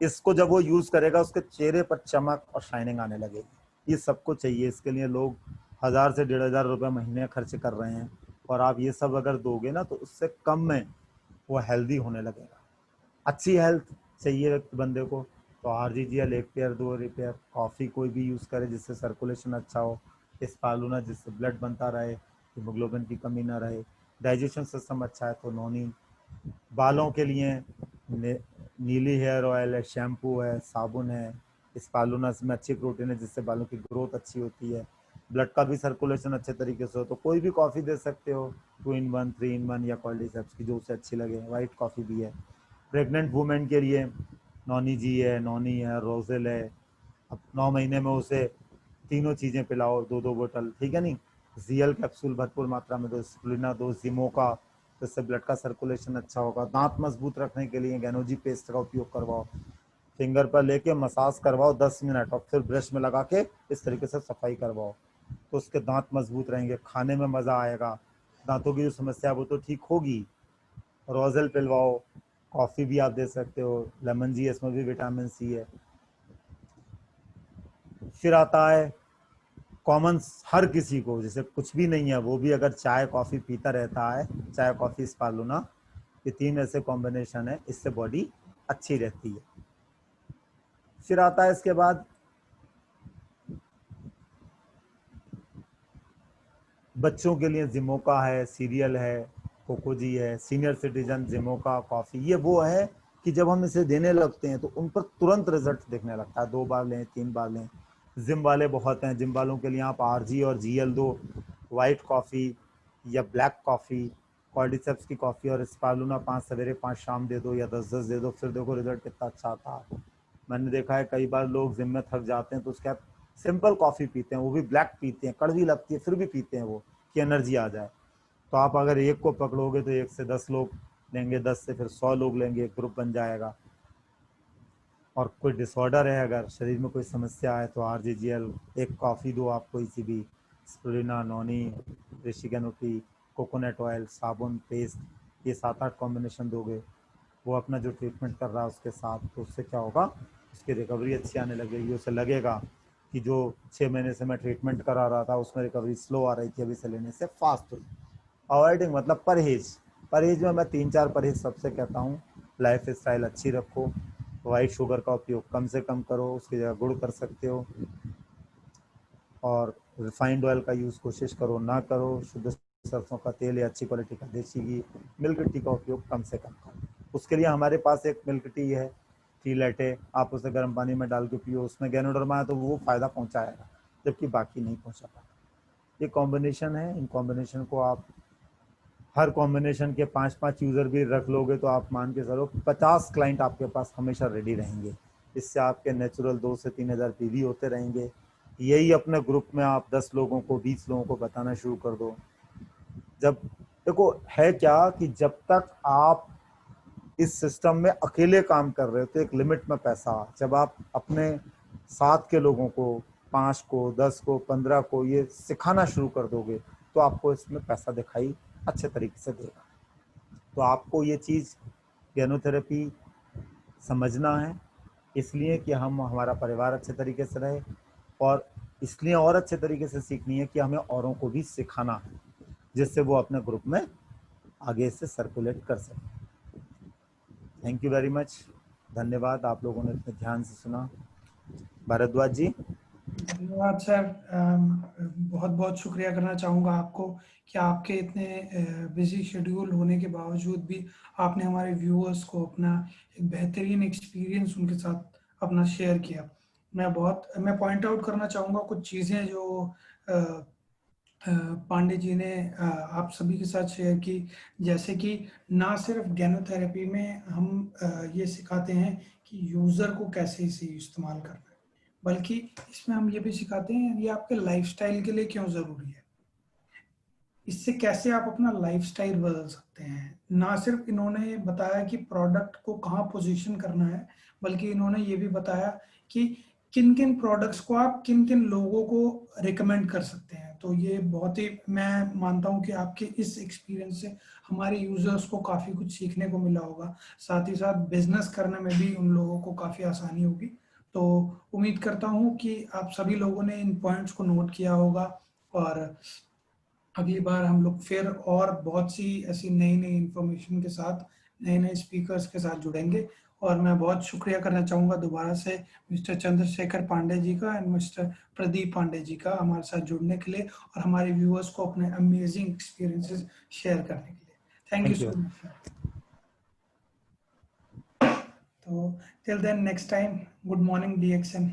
इसको जब वो यूज करेगा उसके चेहरे पर चमक और शाइनिंग आने लगेगी। ये सबको चाहिए, इसके लिए लोग 1000 से 1500 रुपए महीने खर्च कर रहे हैं, और आप ये सब अगर दोगे ना तो उससे कम में वो हेल्दी होने लगेगा। अच्छी हेल्थ चाहिए बंदे को, तो आरजीजीएल 1 पेयर 2 पेयर, कॉफ़ी कोई भी यूज़ करे जिससे सर्कुलेशन अच्छा हो, स्पालूना जिससे ब्लड बनता रहे, हीमोग्लोबिन की कमी ना रहे, डाइजेशन सिस्टम अच्छा है तो नोनी, बालों के लिए नीली हेयर ऑयल है, शैम्पू है, साबुन है, स्पालूनस में अच्छी प्रोटीन है जिससे बालों की ग्रोथ अच्छी होती है, ब्लड का भी सर्कुलेशन अच्छे तरीके से हो। तो कोई भी कॉफ़ी दे सकते हो, 2 in 1, 3 in 1 या कॉल्डिसेप्स की जो उसे अच्छी लगे। वाइट कॉफ़ी भी है। प्रेग्नेंट वुमेन के लिए नॉनी जी है, नॉनी है, रोजेल है। अब 9 महीने में उसे तीनों चीज़ें पिलाओ, 2-2 बोतल, ठीक है नहीं। जीएल कैप्सूल भरपूर मात्रा में दो, स्प्लिना दो, जिमोका, जिससे ब्लड का सर्कुलेशन अच्छा होगा। दांत मजबूत रखने के लिए गैनोजी पेस्ट का उपयोग करवाओ, फिंगर पर लेके मसाज करवाओ 10 मिनट, और फिर ब्रश में लगा के इस तरीके से सफाई करवाओ, तो उसके दांत मजबूत रहेंगे, खाने में मज़ा आएगा, दांतों की जो समस्या है वो तो ठीक होगी। रोजेल पिलवाओ, कॉफ़ी भी आप दे सकते हो, लेमन जी, इसमें भी विटामिन सी है। फिर आता है कॉमन, हर किसी को जैसे कुछ भी नहीं है वो भी अगर चाय कॉफ़ी पीता रहता है, चाय कॉफ़ी स्पालूना, ये 3 ऐसे कॉम्बिनेशन है, इससे बॉडी अच्छी रहती है। फिर आता है इसके बाद बच्चों के लिए जिमोका है, सीरियल है, कोकोजी है, सीनियर सिटीजन जिमोका कॉफ़ी। ये वो है कि जब हम इसे देने लगते हैं तो उन पर तुरंत रिजल्ट दिखने लगता है। 2 बार लें, 3 बार लें। जिम वाले बहुत हैं, जिम वालों के लिए आप आरजी और जीएल दो, वाइट कॉफ़ी या ब्लैक कॉफ़ी, कॉर्डिसेप्स की कॉफ़ी और स्पालूना 5 सवेरे 5 शाम दे दो या 10-10 दे दो, फिर देखो रिजल्ट कितना अच्छा आता है। मैंने देखा है कई बार लोग जिम में थक जाते हैं तो उसके बाद सिंपल कॉफ़ी पीते हैं, वो भी ब्लैक पीते हैं, कड़वी लगती है फिर भी पीते हैं वो, कि एनर्जी आ जाए। तो आप अगर एक को पकड़ोगे तो 1 से 10 लोग लेंगे, 10 से फिर 100 लोग लेंगे, एक ग्रुप बन जाएगा। और कोई डिसऑर्डर है, अगर शरीर में कोई समस्या है तो आरजीजीएल एक कॉफ़ी दो आप कोई सी भी, स्प्रुलिना, नॉनी, ऋषिगनुटी, कोकोनट ऑयल, साबुन, पेस्ट, ये 7-8 कॉम्बिनेशन दोगे, वो अपना जो ट्रीटमेंट कर रहा है उसके साथ, तो उससे क्या होगा, उसकी रिकवरी अच्छी आने लगेगी। उसे लगेगा कि जो 6 महीने से मैं ट्रीटमेंट करा रहा था उसमें रिकवरी स्लो आ रही थी, अभी से लेने से फास्ट हुई। अवॉइडिंग मतलब परहेज। परहेज में मैं 3-4 परहेज सबसे कहता हूँ। लाइफ स्टाइल अच्छी रखो, वाइट शुगर का उपयोग कम से कम करो, उसकी जगह गुड़ कर सकते हो, और रिफाइंड ऑयल का यूज़ कोशिश करो ना करो, शुद्ध सरसों का तेल या अच्छी क्वालिटी का देसी घी, मिल्क टी का उपयोग कम से कम करो। उसके लिए हमारे पास एक मिल्क टी है, टी लैटे, आप उसे गर्म पानी में डाल के पियो, उसमें गैनोडर्मा है तो वो फ़ायदा पहुँचाएगा, जबकि बाकी नहीं पहुँचा पाता। ये कॉम्बिनेशन है, इन कॉम्बिनेशन को आप हर कॉम्बिनेशन के 5-5 यूज़र भी रख लोगे तो आप मान के चलो 50 क्लाइंट आपके पास हमेशा रेडी रहेंगे। इससे आपके नेचुरल 2 से 3 हज़ार पीवी होते रहेंगे। यही अपने ग्रुप में आप 10 लोगों को, 20 लोगों को बताना शुरू कर दो। जब देखो है क्या कि जब तक आप इस सिस्टम में अकेले काम कर रहे हो तो एक लिमिट में पैसा, जब आप अपने साथ के लोगों को, 5 को, 10 को, 15 को ये सिखाना शुरू कर दोगे तो आपको इसमें पैसा दिखाई अच्छे तरीके से देगा। तो आपको ये चीज़ गैनोथेरेपी समझना है, इसलिए कि हम, हमारा परिवार अच्छे तरीके से रहे, और इसलिए और अच्छे तरीके से सीखनी है कि हमें औरों को भी सिखाना है, जिससे वो अपने ग्रुप में आगे से सर्कुलेट कर सकें। थैंक यू वेरी मच, धन्यवाद, आप लोगों ने इतने ध्यान से सुना। भारद्वाज जी। धन्यवाद सर। बहुत बहुत शुक्रिया करना चाहूँगा आपको कि आपके इतने बिजी शेड्यूल होने के बावजूद भी आपने हमारे व्यूअर्स को अपना एक बेहतरीन एक्सपीरियंस उनके साथ अपना शेयर किया। मैं पॉइंट आउट करना चाहूँगा कुछ चीज़ें जो अ, पांडे जी ने आप सभी के साथ शेयर की। जैसे कि ना सिर्फ गैनोथेरेपी में हम ये सिखाते हैं कि यूज़र को कैसे इसे इस्तेमाल करना है, बल्कि इसमें हम ये भी सिखाते हैं ये आपके लाइफस्टाइल के लिए क्यों ज़रूरी है, इससे कैसे आप अपना लाइफस्टाइल बदल सकते हैं। ना सिर्फ इन्होंने बताया कि प्रोडक्ट को कहाँ पोजीशन करना है, बल्कि इन्होंने ये भी बताया कि किन किन प्रोडक्ट्स को आप किन किन लोगों को रिकमेंड कर सकते हैं। तो ये बहुत ही, मैं मानता हूँ कि आपके इस एक्सपीरियंस से हमारे यूजर्स को काफ़ी कुछ सीखने को मिला होगा, साथ ही साथ बिजनेस करने में भी उन लोगों को काफ़ी आसानी होगी। तो उम्मीद करता हूँ कि आप सभी लोगों ने इन पॉइंट्स को नोट किया होगा, और अगली बार हम लोग फिर और बहुत सी ऐसी नई नई इंफॉर्मेशन के साथ, नए नए स्पीकर्स के साथ जुड़ेंगे। और मैं बहुत शुक्रिया करना चाहूँगा दोबारा से मिस्टर चंद्रशेखर पांडे जी का एंड मिस्टर प्रदीप पांडे जी का हमारे साथ जुड़ने के लिए और हमारे व्यूअर्स को अपने अमेजिंग एक्सपीरियंसेस शेयर करने के लिए। Thank you thank you. So much sir. तो till then next time, good morning DXN।